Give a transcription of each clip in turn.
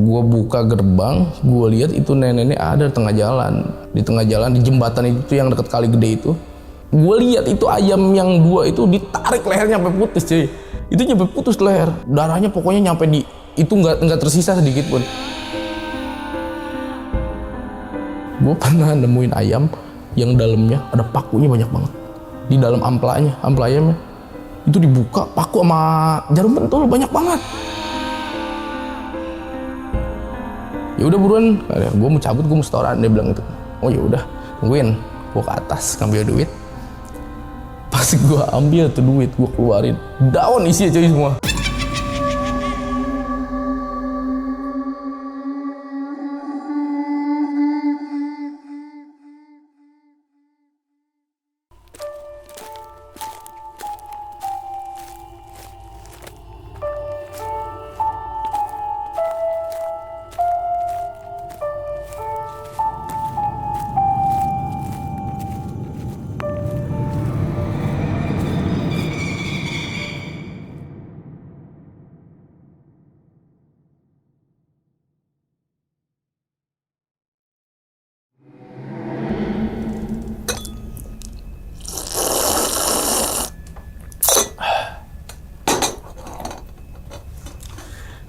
Gue buka gerbang, gue lihat itu nenek-nenek ada di tengah jalan. Di tengah jalan, di jembatan itu yang dekat kali gede itu. Gue lihat itu ayam yang 2 itu ditarik lehernya sampai putus cuy. Itu nyampe putus leher. Darahnya pokoknya nyampe di itu nggak tersisa sedikit pun. Gue pernah nemuin ayam yang dalamnya ada pakunya banyak banget. Di dalam ampla ayamnya. Itu dibuka, paku sama jarum pentul banyak banget. Ya udah buruan, gue mau cabut, gue mau setoran, dia bilang gitu. Oh ya udah, tungguin. Gue ke atas ngambil duit. Pas gue ambil tuh duit, gue keluarin. Daun isinya cuy semua.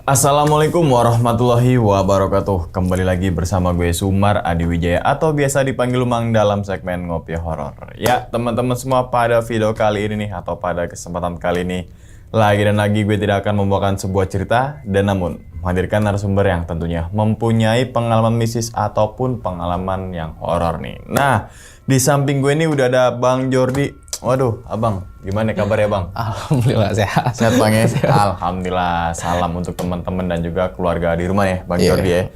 Assalamualaikum warahmatullahi wabarakatuh. Kembali lagi bersama gue Sumar Adi Wijaya atau biasa dipanggil Umang dalam segmen Ngopi Horor. Ya teman-teman semua, pada video kali ini nih atau pada kesempatan kali ini lagi dan lagi gue tidak akan membawakan sebuah cerita dan namun menghadirkan narasumber yang tentunya mempunyai pengalaman mistis ataupun pengalaman yang horor nih. Nah, di samping gue ini udah ada Bang Jordi. Waduh, abang, gimana kabar ya bang? Alhamdulillah sehat. Sehat bang ya? Alhamdulillah. Salam untuk teman-teman dan juga keluarga di rumah ya, Bang Jordi ya.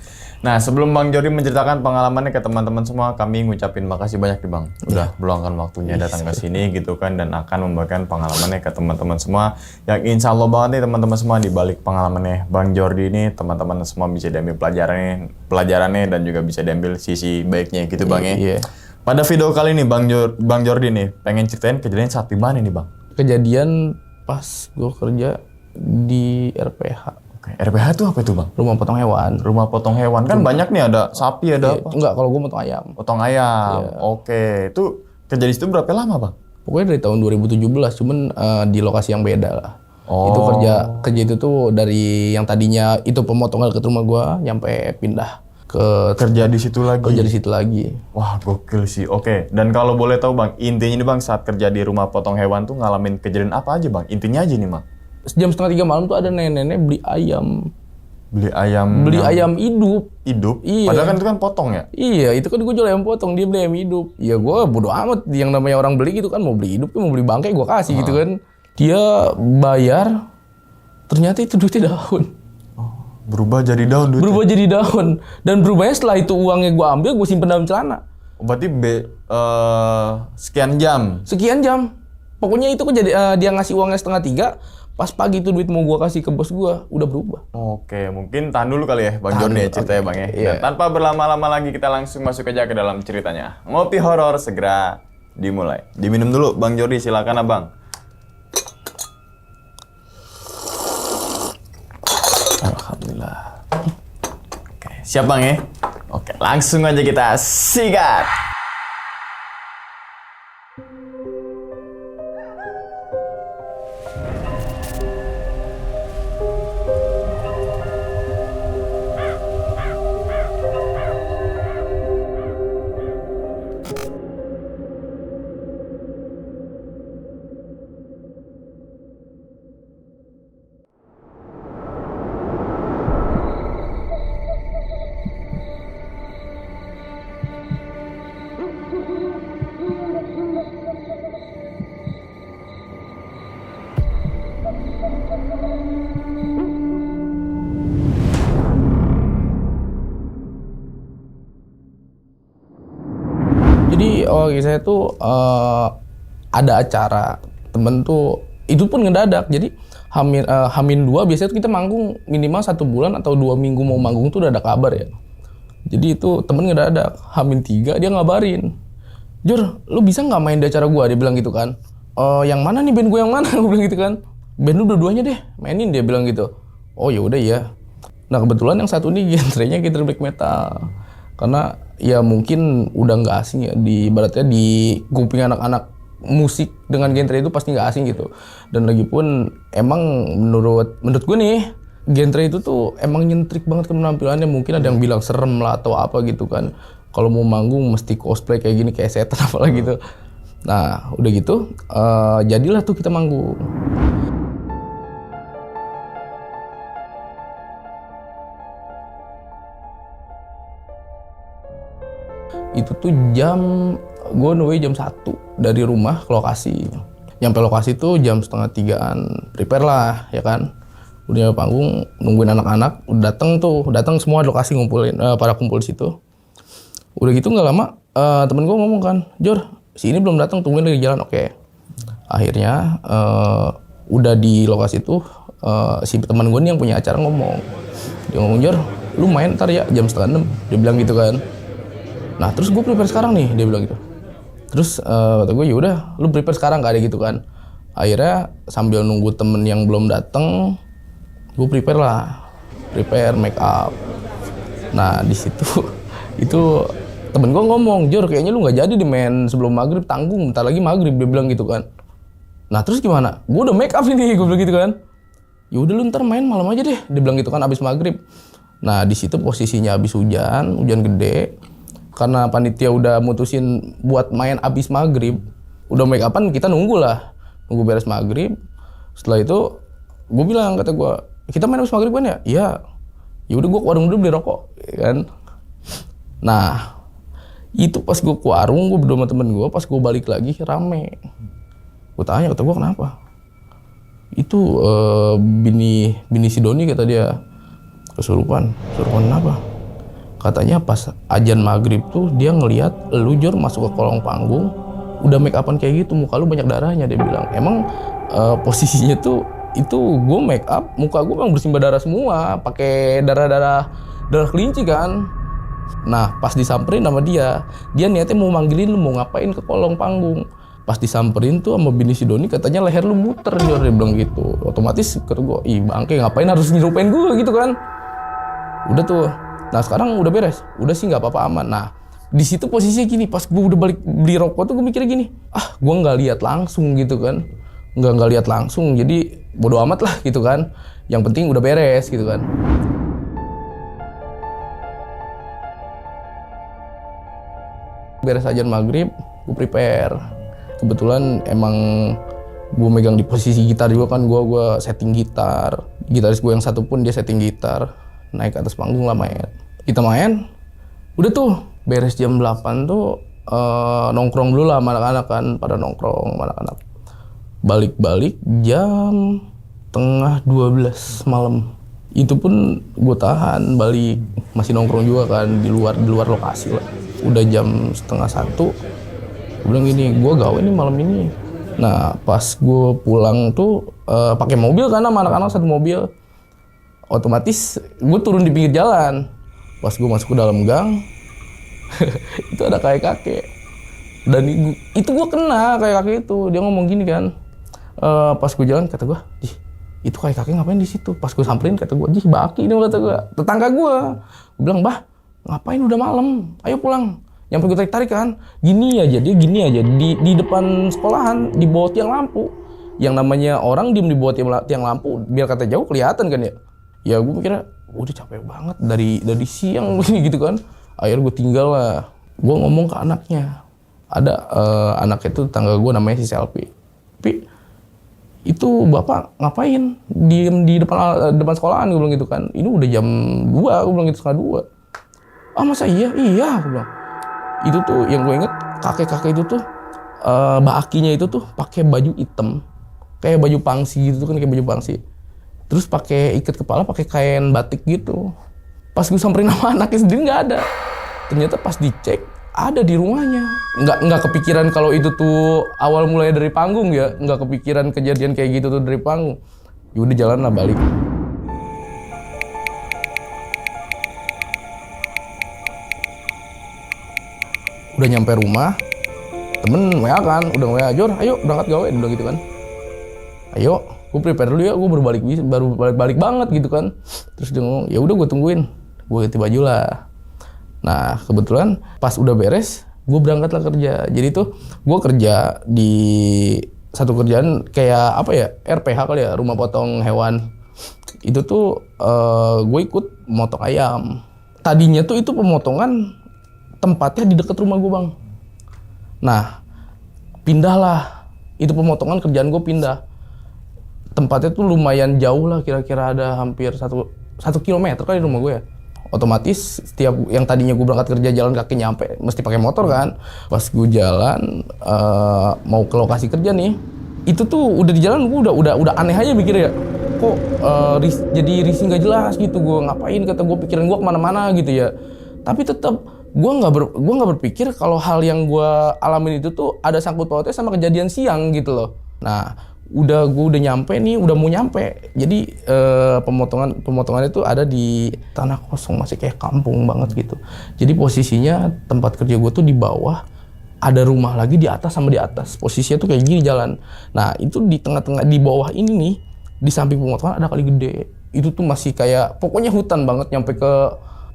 Nah, sebelum Bang Jordi menceritakan pengalamannya ke teman-teman semua, kami ngucapin makasih banyak nih bang. Udah meluangkan waktunya datang ke sini gitu kan, dan akan membagikan pengalamannya ke teman-teman semua. Yang insya Allah banget nih teman-teman semua, di balik pengalamannya Bang Jordi ini, teman-teman semua bisa diambil pelajarannya dan juga bisa diambil sisi baiknya gitu bang ya. Iya. Pada video kali ini Bang Jordi nih pengen ceritain kejadian saat di mana nih bang? Kejadian pas gue kerja di RPH. Oke, RPH itu apa itu bang? Rumah potong hewan. Rumah potong hewan kan banyak nih, ada sapi, ada apa? Enggak, kalau gue potong ayam. Potong ayam. Iya. Oke, itu kejadian itu berapa lama bang? Pokoknya dari tahun 2017, cuman di lokasi yang beda lah. Oh. Itu kerja itu tuh dari yang tadinya itu pemotongan dekat rumah gue, nyampe pindah ke Kerja di situ lagi. kerja di situ lagi. Wah gokil sih. Oke, dan kalau boleh tahu bang, intinya nih bang saat kerja di rumah potong hewan tuh ngalamin kejadian apa aja bang? Intinya aja nih bang. Jam 2:30 malam tuh ada nenek-nenek beli ayam. Beli ayam. Beli yang ayam hidup. hidup. Iya. Padahal kan itu kan potong ya. Iya, itu kan gue jual ayam potong, dia beli ayam hidup. Ya gue bodo amat, yang namanya orang beli gitu kan, mau beli hidup, mau beli bangkai gue kasih gitu kan. Dia bayar, ternyata itu duitnya daun. Berubah jadi daun duitnya. Berubah jadi daun. Dan berubahnya setelah itu uangnya gue ambil, gue simpen dalam celana. Berarti sekian jam. Sekian jam. Pokoknya itu dia ngasih uangnya 2:30, pas pagi itu duit mau gue kasih ke bos gue, udah berubah. Oke, mungkin tahan dulu kali ya Bang Jordi ya ceritanya bang ya. Iya. Dan tanpa berlama-lama lagi kita langsung masuk aja ke dalam ceritanya. Ngopi horor segera dimulai. Diminum dulu Bang Jordi, silakan abang. Alhamdulillah. Oke, siap bang ya? Oke, langsung aja kita sikat. Jadi saya tuh ada acara temen tuh, itu pun ngedadak. Jadi Hamin 2 biasanya tuh kita manggung minimal 1 bulan atau 2 minggu mau manggung tuh udah ada kabar ya. Jadi itu temen ngedadak. Hamin 3 dia ngabarin, "Jor, lu bisa nggak main di acara gua?" Dia bilang gitu kan. Yang mana nih band gue yang mana? Gue bilang gitu kan. "Band lu dua-duanya deh, mainin," dia bilang gitu. Oh ya udah ya. Nah kebetulan yang satu ini genrenya genre black metal. Karena ya mungkin udah nggak asing ya, di ibaratnya di kuping anak-anak musik dengan genre itu pasti nggak asing gitu. Dan lagi pun emang menurut gue nih, genre itu tuh emang nyentrik banget ke penampilannya. Mungkin ada yang bilang serem lah atau apa gitu kan. Kalau mau manggung mesti cosplay kayak gini, kayak setan apalagi gitu. Nah udah gitu jadilah tuh kita manggung. Itu tuh gue nungguin jam 1 dari rumah ke lokasi. Nyampe lokasi tuh jam 2:30-an, prepare lah ya kan. Udah panggung, nungguin anak-anak, udah datang semua lokasi ngumpulin, pada kumpul di situ. Udah gitu nggak lama, temen gue ngomong kan, Jor, si ini belum datang, tungguin lagi jalan, oke. Akhirnya udah di lokasi tuh, si teman gue nih yang punya acara ngomong. Dia ngomong, Jor, lu main ntar ya jam 5:30, dia bilang gitu kan. Nah terus gue prepare sekarang nih, dia bilang gitu. Terus kata gue, yaudah lu prepare sekarang, gak ada gitu kan. Akhirnya sambil nunggu temen yang belum datang, gue prepare make up. Nah di situ itu temen gue ngomong, Jor kayaknya lu nggak jadi di main sebelum maghrib, tanggung bentar lagi maghrib, dia bilang gitu kan. Nah terus gimana? Gue udah make up ini, gue bilang gitu kan. Ya udah lu ntar main malam aja deh, dia bilang gitu kan, abis maghrib. Nah di situ posisinya abis hujan gede. Karena panitia udah mutusin buat main abis maghrib, udah make upan, kita nunggu beres maghrib. Setelah itu gue bilang, kata gue, kita main abis maghrib kan ya? Iya. Ya udah gue ke warung dulu beli rokok, ya kan. Nah itu pas gue ke warung, gue berdua sama temen gue, pas gue balik lagi rame. Gue tanya, kata gue kenapa? Itu bini si Doni, kata dia, kesurupan apa? Katanya pas ajan maghrib tuh dia ngelihat lu Jor masuk ke kolong panggung udah make upan kayak gitu, muka lu banyak darahnya, dia bilang. Emang posisinya tuh itu gue make up, muka gue memang bersimbah darah semua, pakai darah kelinci kan. Nah pas disamperin sama dia niatnya mau manggilin lu, mau ngapain ke kolong panggung. Pas disamperin tuh sama bini si Doni, katanya leher lu muter, Jor, dia bilang gitu. Otomatis kata gue, ih bangke ngapain harus nyerupain gue gitu kan. Udah tuh. Nah sekarang udah beres, udah sih nggak apa-apa, aman. Nah di situ posisinya gini, pas gue udah balik beli rokok tuh gue mikirnya gini, gue nggak lihat langsung gitu kan, nggak lihat langsung, jadi bodo amat lah gitu kan. Yang penting udah beres gitu kan. Beres ajan maghrib, gue prepare. Kebetulan emang gue megang di posisi gitar juga kan, gue setting gitar. Gitaris gue yang satu pun dia setting gitar, naik ke atas panggung lah main. Kita main, udah tuh beres jam 8 tuh nongkrong dulu lah sama anak-anak kan, pada nongkrong sama anak-anak. Balik jam 11:30 malam. Itu pun gue tahan balik, masih nongkrong juga kan di luar lokasi lah. Udah jam 12:30, gue bilang gini, gue gawe nih malam ini. Nah pas gue pulang tuh pakai mobil kan sama anak-anak, satu mobil. Otomatis gue turun di pinggir jalan. Pas gue masuk ke dalam gang, itu ada kakek. Dan itu gue kena kakek itu. Dia ngomong gini kan, pas gue jalan, kata gue, itu kakek ngapain di situ? Pas gue samperin, kata gue, Baki ini, kata gue, tetangga gue. Gue bilang, bah, ngapain udah malam? Ayo pulang. Yang gue tarik kan, gini aja di depan sekolahan, di bawah tiang lampu. Yang namanya orang diem di bawah tiang lampu, biar kata jauh kelihatan kan ya. Ya gue mikirnya, udah capek banget dari siang begini gitu kan. Akhirnya gue tinggal lah. Gue ngomong ke anaknya. Ada anaknya itu tetangga gue namanya si Selvi. Pi, itu bapak ngapain diem di depan sekolahan, gue bilang gitu kan. Ini udah jam 2, gue bilang gitu, 1:30. Masa iya? Iya, gue bilang. Itu tuh yang gue inget, kakek-kakek itu tuh bakinya itu tuh pakai baju hitam, kayak baju pangsi gitu kan, kayak baju pangsi. Terus pakai ikat kepala, pakai kain batik gitu. Pas gue samperin sama anaknya sendiri nggak ada. Ternyata pas dicek ada di rumahnya. Nggak kepikiran kalau itu tuh awal mulai dari panggung ya. Nggak kepikiran kejadian kayak gitu tuh dari panggung. Yaudah jalan lah balik. Udah nyampe rumah, temen WA kan, udah WA, Jor, ayo berangkat gawe, dia bilang gitu kan. Ayo, gue prepare dulu ya, gue baru balik banget gitu kan. Terus dia ngomong, ya udah gue tungguin, gue ganti baju lah. Nah kebetulan pas udah beres, gue berangkat lah kerja. Jadi tuh gue kerja di satu kerjaan kayak apa ya, RPH kali ya, rumah potong hewan. Itu tuh gue ikut motong ayam. Tadinya tuh itu pemotongan tempatnya di dekat rumah gue bang. Nah pindahlah, itu pemotongan kerjaan gue pindah. Tempatnya tuh lumayan jauh lah, kira-kira ada hampir 1 kilometer kali rumah gue ya. Otomatis setiap yang tadinya gue berangkat kerja jalan kaki nyampe mesti pakai motor kan. Pas gue jalan mau ke lokasi kerja nih, itu tuh udah di jalan gue udah aneh aja mikirnya. Kok jadi risih nggak jelas gitu, gue ngapain, kata gue, pikiran gue kemana-mana gitu ya. Tapi tetap gue nggak berpikir kalau hal yang gue alamin itu tuh ada sangkut pautnya sama kejadian siang gitu loh. Nah gue udah nyampe nih, udah mau nyampe. Jadi pemotongan itu ada di tanah kosong, masih kayak kampung banget gitu. Jadi posisinya tempat kerja gue tuh di bawah, ada rumah lagi di atas sama di atas. Posisinya tuh kayak gini jalan. Nah itu di tengah-tengah di bawah ini nih, di samping pemotongan ada kali gede. Itu tuh masih kayak pokoknya hutan banget, nyampe ke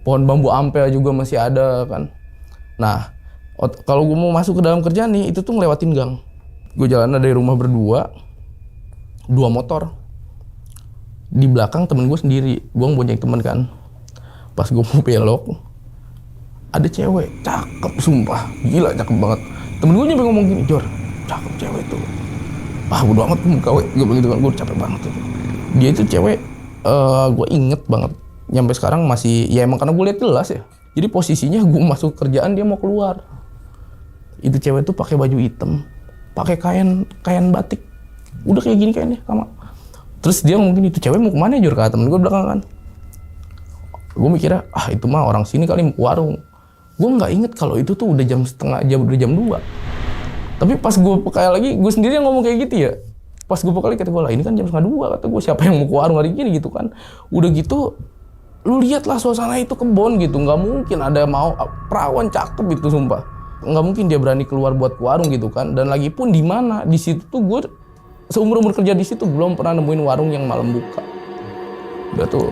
pohon bambu ampel juga masih ada kan. Nah kalau gue mau masuk ke dalam kerjaan nih, itu tuh ngelewatin gang. Gue jalan dari rumah berdua, 2 motor. Di belakang temen gue sendiri, gue ngebonceng temen kan. Pas gue mau belok, ada cewek, cakep sumpah, gila cakep banget. Temen gue nyampe ngomong gini, Jor, cakep cewek tuh. Bodo amat gue mau gawe, gue bilang gitu kan, gue capek banget tuh. Dia itu cewek, gue inget banget, nyampe sekarang masih, ya emang karena gue liat jelas ya. Jadi posisinya gue masuk kerjaan, dia mau keluar. Itu cewek tuh pakai baju hitam, pakai kain batik. Udah kayak gini kayaknya sama. Terus dia ngomong gini, itu cewek mau kemana Jor, kata temen gue belakang kan. Gue mikirnya, itu mah orang sini kali mau ke warung. Gue nggak inget kalau itu tuh udah jam 2. Tapi pas gue peka lagi, gue sendiri yang ngomong kayak gitu ya. Pas gue peka lagi, kata gue lah ini kan jam 2, kata gue, siapa yang mau ke warung hari gini gitu kan. Udah gitu, lu lihatlah suasana itu kebon gitu, nggak mungkin ada perawan cakep itu sumpah. Nggak mungkin dia berani keluar buat ke warung gitu kan. Dan lagi pun di mana, di situ tuh gue seumur-umur kerja di situ belum pernah nemuin warung yang malam buka. Udah tuh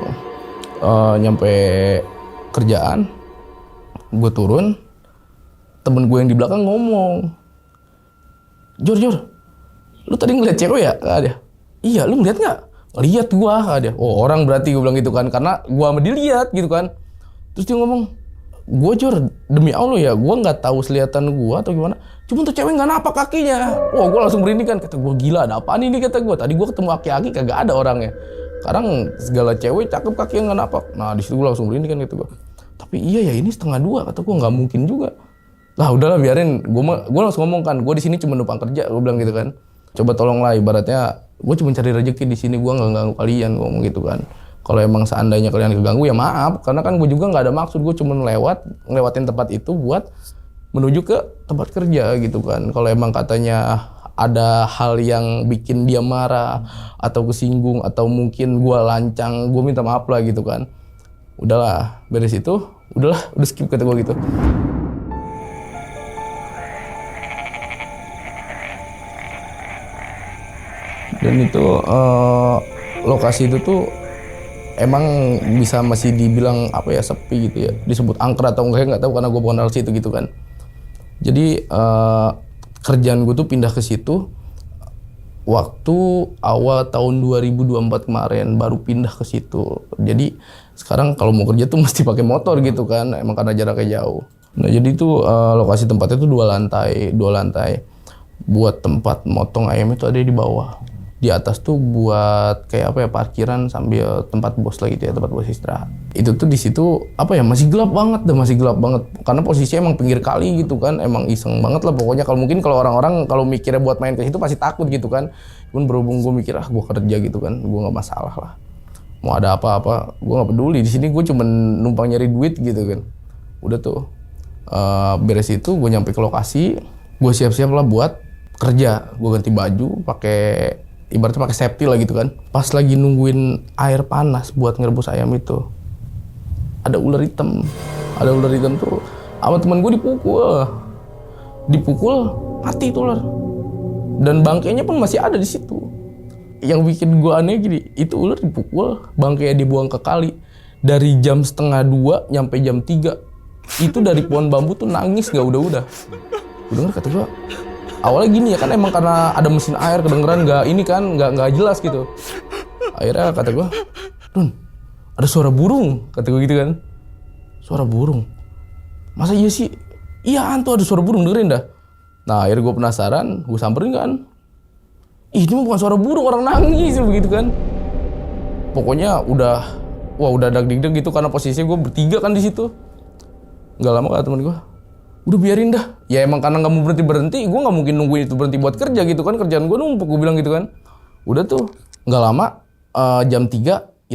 nyampe kerjaan, gue turun, temen gue yang di belakang ngomong, Jor, lu tadi ngeliat cewek ya? Kata dia. Iya, lu ngeliat nggak? Lihat gua, kata dia. Oh orang berarti, gue bilang gitu kan, karena gua sama dia lihat gitu kan. Terus dia ngomong, gue Jor, demi Allah ya, gue nggak tahu selihatan gue atau gimana. Cuma tuh cewek nggak napak kakinya. Wah, gue langsung merinding kan. Kata gue, gila, ada apaan ini, kata gue. Tadi gue ketemu aki-aki kagak ada orangnya. Sekarang segala cewek cakep kakinya nggak napak. Nah di situ gue langsung merinding kan, gitu gue. Tapi iya ya, ini 1:30, kata gue, nggak mungkin juga. Lah udahlah biarin. Gue langsung ngomong kan, gue di sini cuma numpang kerja, gue bilang gitu kan. Coba tolonglah, ibaratnya gue cuma cari rezeki di sini, gue nggak ganggu kalian, gue ngomong gitu kan. Kalau emang seandainya kalian keganggu ya maaf, karena kan gue juga nggak ada maksud, gue cuma ngelewatin tempat itu buat menuju ke tempat kerja gitu kan. Kalau emang katanya ada hal yang bikin dia marah atau kesinggung atau mungkin gue lancang, gue minta maaf lah gitu kan. Udahlah, beres itu, udah skip, kata gue gitu. Dan itu lokasi itu tuh emang bisa masih dibilang apa ya, sepi gitu ya, disebut angker atau enggak nggak tahu karena gue bukan dari situ gitu kan. Jadi kerjaan gue tuh pindah ke situ waktu awal tahun 2024 kemarin, baru pindah ke situ. Jadi sekarang kalau mau kerja tuh mesti pakai motor gitu kan, emang karena jaraknya jauh. Nah jadi tuh lokasi tempatnya tuh 2 lantai. Buat tempat motong ayam itu ada di bawah. Di atas tuh buat kayak apa ya, parkiran sambil tempat bos lagi gitu ya, tempat bos istirahat. Itu tuh di situ apa ya, masih gelap banget karena posisinya emang pinggir kali gitu kan, emang iseng banget lah pokoknya. Kalau orang-orang kalau mikirnya buat main ke situ pasti takut gitu kan. Cuman berhubung gue mikir gue kerja gitu kan, gue nggak masalah lah. Mau ada apa-apa gue nggak peduli, di sini gue cuma numpang nyari duit gitu kan. Udah tuh beres itu gue nyampe ke lokasi, gue siap-siap lah buat kerja. Gue ganti baju, ibaratnya pakai safety lah gitu kan. Pas lagi nungguin air panas buat ngerebus ayam itu, ada ular hitam tuh sama teman gue dipukul mati itu ular, dan bangkainya pun masih ada di situ. yang bikin gue aneh gini, itu ular dipukul, bangkainya dibuang ke kali. Dari jam 1:30 nyampe jam 3. Itu dari pohon bambu tuh nangis gak udah-udah. Gue denger kata gue, awalnya gini ya kan emang karena ada mesin air kedengeran nggak jelas gitu. Akhirnya kata gue, Dun, ada suara burung, kata gue gitu kan. Suara burung. Masa iya sih? Iya Anto, ada suara burung, dengerin dah. Nah akhirnya gue penasaran, gue samperin kan. Ih, ini bukan suara burung, orang nangis begitu kan. Pokoknya udah dag-dig gitu karena posisinya gue bertiga kan di situ. Gak lama kata temen gue, udah biarin dah. Ya emang karena nggak mau berhenti, gue nggak mungkin nungguin itu berhenti buat kerja gitu kan. Kerjaan gue numpuk, gue bilang gitu kan. Udah tuh, nggak lama jam 3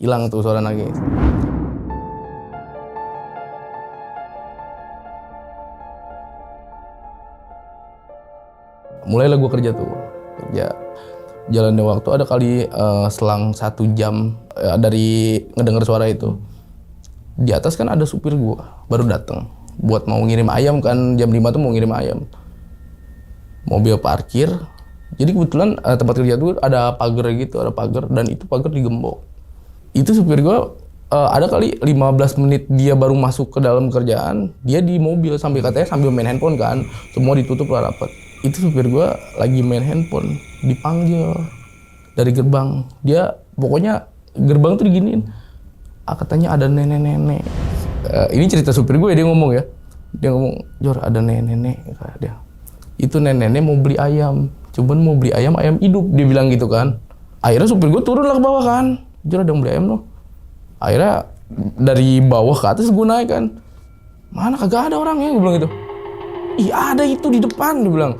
hilang tuh suara nangis. Mulailah gue kerja. Jalannya waktu ada kali selang 1 jam dari ngedenger suara itu. Di atas kan ada supir gue baru datang buat mau ngirim ayam kan, jam 5 tuh mau ngirim ayam. Mobil parkir. Jadi kebetulan tempat kerja tuh ada pagar gitu, dan itu pagar digembok. Itu supir gue ada kali 15 menit dia baru masuk ke dalam kerjaan, dia di mobil sambil main handphone kan, semua ditutup lah rapat. Itu supir gue lagi main handphone, dipanggil dari gerbang. Dia pokoknya gerbang tuh diginiin. Katanya ada nenek-nenek. Ini cerita supir gue, dia ngomong ya. Dia ngomong, Jor ada nenek-nenek. Dia. Itu nenek-nenek mau beli ayam. Cuman mau beli ayam hidup, dia bilang gitu kan. Akhirnya supir gue turun lah ke bawah kan. Jor ada yang beli ayam loh. Akhirnya dari bawah ke atas gue naik kan. Mana kagak ada orangnya, gue bilang gitu. Ih ada itu di depan, dia bilang.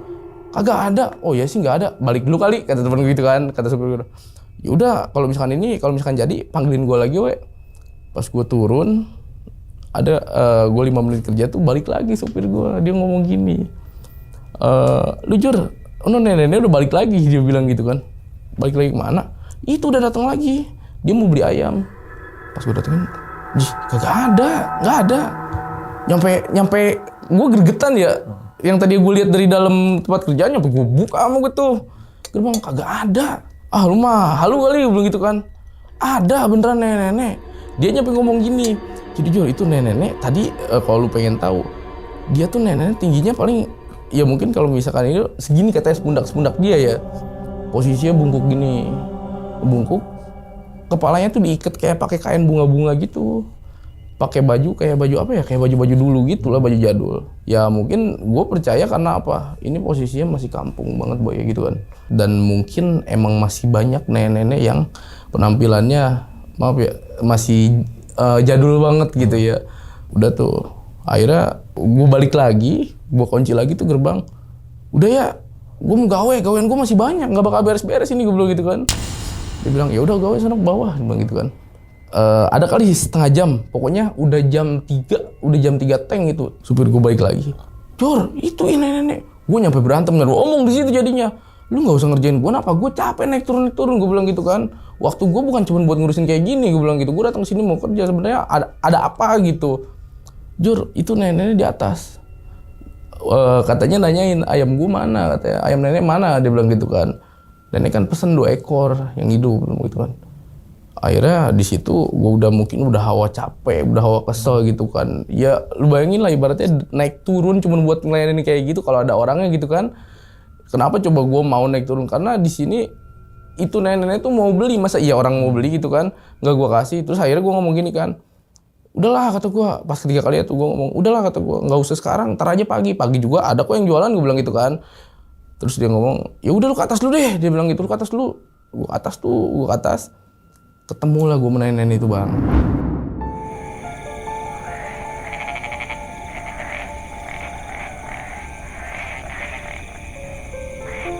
Kagak ada. Oh ya sih nggak ada. Balik dulu kali, kata temen gue gitu kan. Kata supir gue. Yaudah kalau misalkan jadi panggilin gue lagi we. Pas gue turun, ada gue 5 menit kerja tuh balik lagi supir gue. Dia ngomong gini, lu Jor, nenek-nenek udah balik lagi, dia bilang gitu kan. Balik lagi kemana? Itu udah datang lagi. Dia mau beli ayam. Pas gue datengin, kagak ada. Nyampe gue gregetan ya. Yang tadi gue lihat dari dalam tempat kerjaan, nyampe gue buka sama gue tuh. Gerbang kagak ada. Ah lu mah halu kali, gue bilang gitu kan. Ada beneran nenek-nenek. Dia nyampe ngomong gini, jadi Jor itu nenek-nenek tadi kalau lu pengen tahu, dia tuh nenek-nenek tingginya paling ya mungkin kalau misalkan ini segini katanya sepundak dia ya. Posisinya bungkuk gini. Bungkuk. Kepalanya tuh diikat kayak pakai kain bunga-bunga gitu. Pakai baju kayak baju apa ya? Kayak baju-baju dulu gitu lah, baju jadul. Ya mungkin gue percaya karena apa? Ini posisinya masih kampung banget boy gitu kan. Dan mungkin emang masih banyak nenek-nenek yang penampilannya maaf ya masih jadul banget gitu ya. Udah tuh akhirnya gue balik lagi, gue kunci lagi tuh gerbang. Udah ya, gue mau gawean gue masih banyak, nggak bakal beres-beres ini, gue bilang gitu kan. Dia bilang ya udah gawe sana ke bawah, dia bilang gitu kan. Ada kali setengah jam, pokoknya udah jam 3 teng itu. Supir gue balik lagi. Jor, itu ini nenek. Gue nyampe berantem dan omong di situ jadinya. Lu nggak usah ngerjain gue apa? Gue capek naik turun, gue bilang gitu kan. Waktu gue bukan cuma buat ngurusin kayak gini, gue bilang gitu. Gue datang sini mau kerja, sebenarnya ada apa gitu. Jor, itu nenek di atas. Katanya nanyain ayam gue mana, katanya ayam nenek mana, dia bilang gitu kan. Nenek kan pesen 2 ekor yang hidup, gitu kan. Akhirnya di situ gue udah hawa capek, udah hawa kesel gitu kan. Ya lu bayangin lah ibaratnya naik turun cuma buat ngelayanin kayak gitu kalau ada orangnya gitu kan. Kenapa coba gue mau naik turun? Karena di sini itu nenek-nenek tuh mau beli, masa iya orang mau beli gitu kan? Nggak gue kasih. Terus akhirnya gue ngomong gini kan. Udahlah kata gue, pas ketiga kali itu gue ngomong, udahlah kata gue, nggak usah sekarang, ntar aja pagi juga ada kok yang jualan, gue bilang gitu kan. Terus dia ngomong, ya udah lu ke atas dulu deh, dia bilang gitu, lu ke atas dulu. Gue ke atas. Ketemulah gue nenek-nenek itu bang.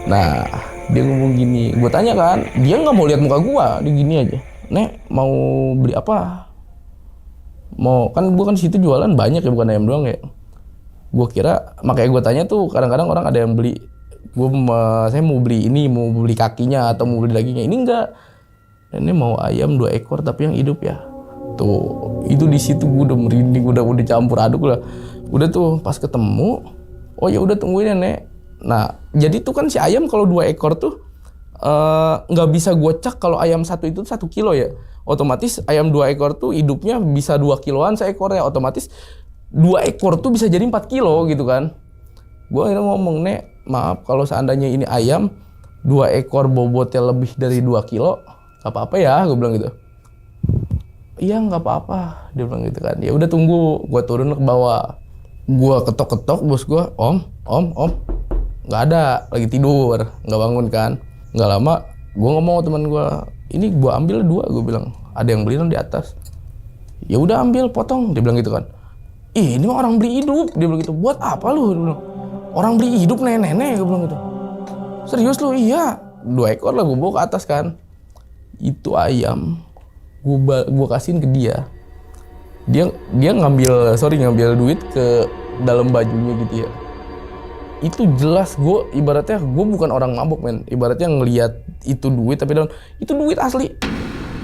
Nah, dia ngomong gini, gue tanya kan, dia nggak mau lihat muka gue, dia gini aja. Nek, mau beli apa? Mau, kan gue kan di situ jualan banyak ya, bukan ayam doang ya. Gue kira, makanya gue tanya tuh, kadang-kadang orang ada yang beli, saya mau beli ini, mau beli kakinya atau mau beli dagingnya. Ini enggak. Ini mau ayam 2 ekor tapi yang hidup ya. Tuh, itu di situ gue udah merinding, udah campur aduk lah. Udah tuh pas ketemu, oh ya udah tungguin ya Nek. Nah, jadi tuh kan si ayam kalau 2 ekor tuh nggak bisa gue cek kalau ayam satu itu 1 kilo ya. Otomatis ayam 2 ekor tuh hidupnya bisa 2 kiloan seekornya. Otomatis 2 ekor tuh bisa jadi 4 kilo gitu kan. Gue akhirnya ngomong, Nek, maaf kalau seandainya ini ayam 2 ekor bobotnya lebih dari 2 kilo, gak apa-apa ya, gue bilang gitu. Iya nggak apa-apa, dia bilang gitu kan. Ya udah tunggu, gue turun ke bawah. Gue ketok-ketok bos gue, om, nggak ada, lagi tidur, nggak bangun kan. Nggak lama, gue ngomong sama teman gue, ini gue ambil 2, gue bilang, ada yang beli di atas. Ya udah ambil, potong, dia bilang gitu kan. Ih, ini mah orang beli hidup, dia bilang gitu. Buat apa lu? Dia bilang, orang beli hidup nenek-nenek, gue bilang gitu. Serius lu? Iya, 2 ekor lah gue bawa ke atas kan. Itu ayam, gue kasihin ke dia. Dia ngambil duit ke dalam bajunya gitu ya. Itu jelas ibaratnya gue bukan orang mabuk men. Ibaratnya ngelihat itu duit tapi itu duit asli.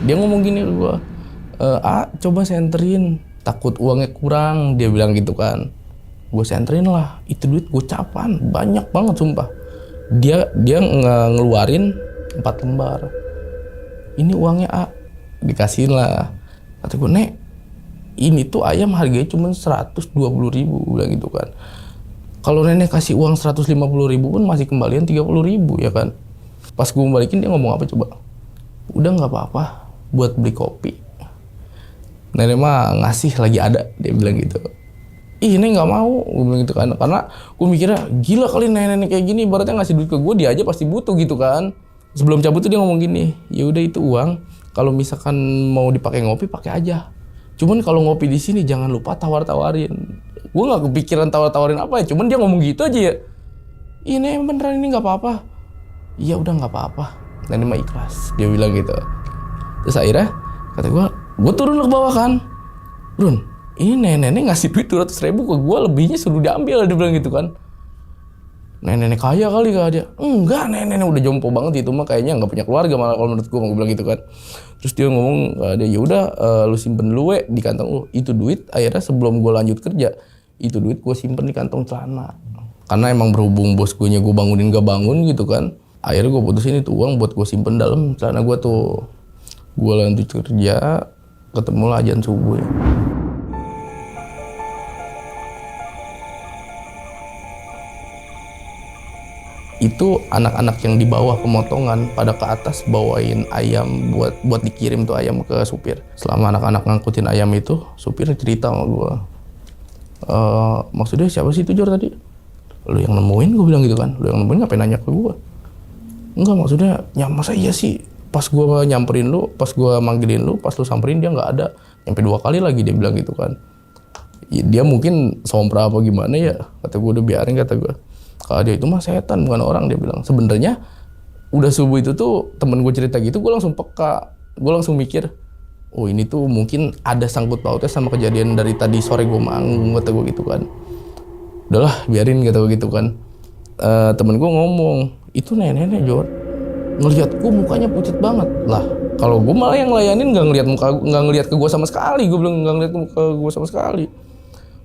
Dia ngomong gini ke gue, coba senterin, takut uangnya kurang, dia bilang gitu kan. Gue senterin lah, itu duit gocapan, banyak banget sumpah. Dia ngeluarin 4 lembar. Ini uangnya dikasihin lah. Kata gue, Nek, ini tuh ayam harganya cuma 120.000, bilang gitu kan. Kalau nenek kasih uang 150.000 pun masih kembalian 30.000 ya kan. Pas gue balikin dia ngomong apa coba? Udah nggak apa-apa buat beli kopi. Nenek mah ngasih lagi ada, dia bilang gitu. Ih, ini nggak mau, gue bilang gitu kan. Karena gue mikirnya gila kali nenek kayak gini, ibaratnya ngasih duit ke gue, dia aja pasti butuh gitu kan. Sebelum cabut tuh dia ngomong gini, ya udah itu uang, kalau misalkan mau dipakai ngopi pakai aja. Cuman kalau ngopi di sini jangan lupa tawar-tawarin. Gue nggak kepikiran tawar-tawarin apa ya, cuman dia ngomong gitu aja ya. Ini beneran ini nggak apa-apa. Iya udah nggak apa-apa. Nenek mah ikhlas, dia bilang gitu. Terus akhirnya kata gue turun ke bawah kan. Run, ini nenek ngasih duit 200.000 ke gue, lebihnya suruh diambil, dia bilang gitu kan. Nenek kaya kali kah dia? Enggak, nenek udah jompo banget itu mah, kayaknya nggak punya keluarga malah kalau menurut gue bilang gitu kan. Terus dia ngomong, dia ya udah lu simpen dulu di kantong lu. Itu duit akhirnya sebelum gue lanjut kerja, itu duit gue simpen di kantong celana. Karena emang berhubung bos gue bangunin gak bangun gitu kan. Akhirnya gue putusin itu uang buat gue simpen dalam celana gue tuh. Gue lanjut kerja, ketemu lah azan subuh ya. Itu anak-anak yang di bawah pemotongan pada ke atas bawain ayam buat dikirim tuh ayam ke supir. Selama anak-anak ngangkutin ayam itu, supir cerita sama gue, maksudnya siapa sih itu Jor tadi? Lu yang nemuin, gue bilang gitu kan. Lu yang nemuin ngapain nanya ke gue? Enggak, maksudnya masa iya sih pas gue nyamperin lu, pas gue manggilin lu, pas lu samperin dia nggak ada, nyampe 2 kali lagi, dia bilang gitu kan. Ya, dia mungkin sompra apa gimana ya, kata gue udah biarin, kata gue. Kalau dia itu mah setan bukan orang, dia bilang. Sebenarnya udah subuh itu tuh temen gue cerita gitu, gue langsung peka, gue langsung mikir, oh ini tuh mungkin ada sangkut pautnya sama kejadian dari tadi sore gue manggung, kata gue gitu kan. Udahlah biarin, kata gue gitu kan. Temen gue ngomong, itu nenek-nenek Jor, ngelihat gue mukanya pucat banget lah. Kalau gue malah yang layanin nggak ngelihat ke gue sama sekali, gue bilang nggak ngelihat ke gue sama sekali.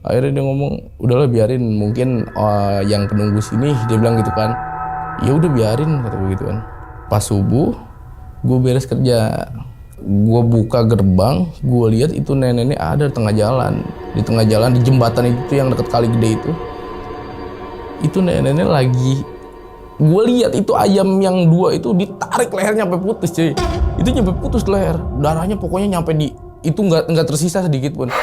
Akhirnya dia ngomong, udahlah biarin, mungkin yang penunggu sini, dia bilang gitu kan. Ya udah biarin, kata gue gitu kan. Pas subuh, gue beres kerja, gue buka gerbang, gue lihat itu nenek-nenek ada di tengah jalan, di jembatan itu yang deket kali gede itu. Itu nenek-nenek lagi, gue lihat itu ayam yang 2 itu ditarik lehernya sampai putus cuy. Itu nyampe putus leher, darahnya pokoknya nyampe di itu nggak tersisa sedikit pun.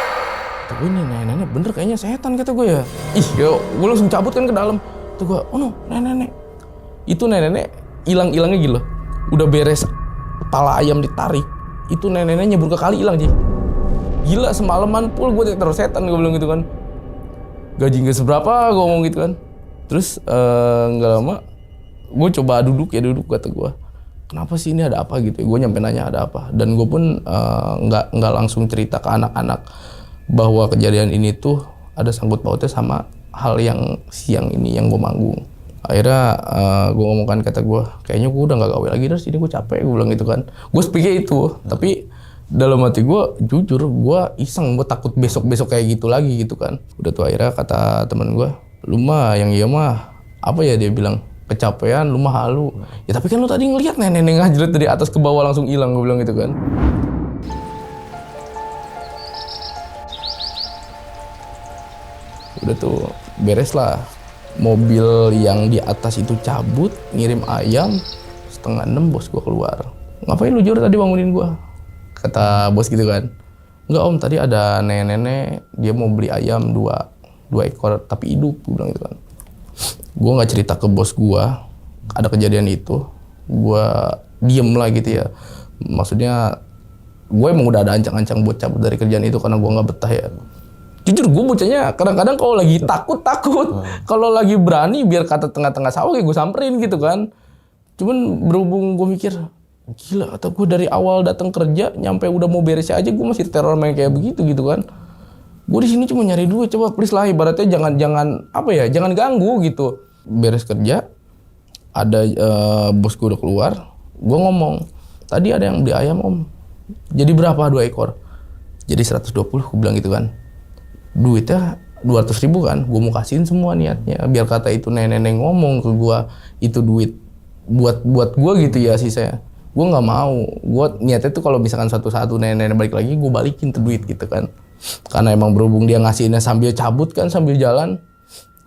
Kata gue, ini nenek bener kayaknya setan, kata gue ya. Ih, gue langsung cabut kan ke dalam. Kata gue, oh no, nenek. Itu nenek hilang-hilangnya gitu loh. Udah beres kepala ayam ditarik, itu nenek nyebur ke kali hilang sih. Gila, semalaman pul gue terus setan, gue bilang gitu kan. Gaji gak seberapa, gue ngomong gitu kan. Terus gak lama, gue coba duduk, kata gue. Kenapa sih ini, ada apa gitu ya. Gue nyampe nanya ada apa. Dan gue pun gak langsung cerita ke anak-anak bahwa kejadian ini tuh ada sangkut pautnya sama hal yang siang ini yang gue manggung. Akhirnya gue ngomongkan, kata gue, kayaknya gue udah gak gawe lagi dari sini, gue capek, gue bilang gitu kan. Gue pikir itu, tapi dalam hati gue jujur, gue iseng, gue takut besok kayak gitu lagi gitu kan. Udah tuh akhirnya kata temen gue, lu mah yang iya mah apa ya, dia bilang kecapean, lu mah halu. Ya tapi kan lu tadi ngeliat nenek ngajret dari atas ke bawah langsung hilang, gue bilang gitu kan. Udah tuh beres lah. Mobil yang di atas itu cabut, ngirim ayam. 5:30 bos gua keluar. Ngapain lu Jor tadi bangunin gua? Kata bos gitu kan. Enggak om, tadi ada nenek-nenek, dia mau beli ayam 2 ekor tapi hidup, gue bilang gitu kan. Gue nggak cerita ke bos gue ada kejadian itu, gue diem lah gitu ya. Maksudnya gue emang udah ada ancang-ancang buat cabut dari kerjaan itu karena gue nggak betah ya. Jujur gue bocahnya kadang-kadang kalau lagi takut, kalau lagi berani biar kata tengah-tengah sawah kayak gue samperin gitu kan. Cuman berhubung gue mikir gila, atau gue dari awal datang kerja nyampe udah mau beres aja gue masih teror main kayak begitu gitu kan. Gue di sini cuma nyari duit, coba please lah, ibaratnya jangan ganggu gitu. Beres kerja, ada bos gue udah keluar, gue ngomong, tadi ada yang beli ayam om, jadi berapa 2 ekor? Jadi 120, gue bilang gitu kan. Duitnya 200.000 kan, gue mau kasihin semua niatnya, biar kata itu nenek-nenek ngomong ke gue, itu duit buat gue gitu ya sisanya. Gue nggak mau, gue niatnya tuh kalau misalkan satu-satu nenek-nenek balik lagi, gue balikin tuh duit gitu kan. Karena emang berhubung dia ngasihinnya sambil cabut kan, sambil jalan.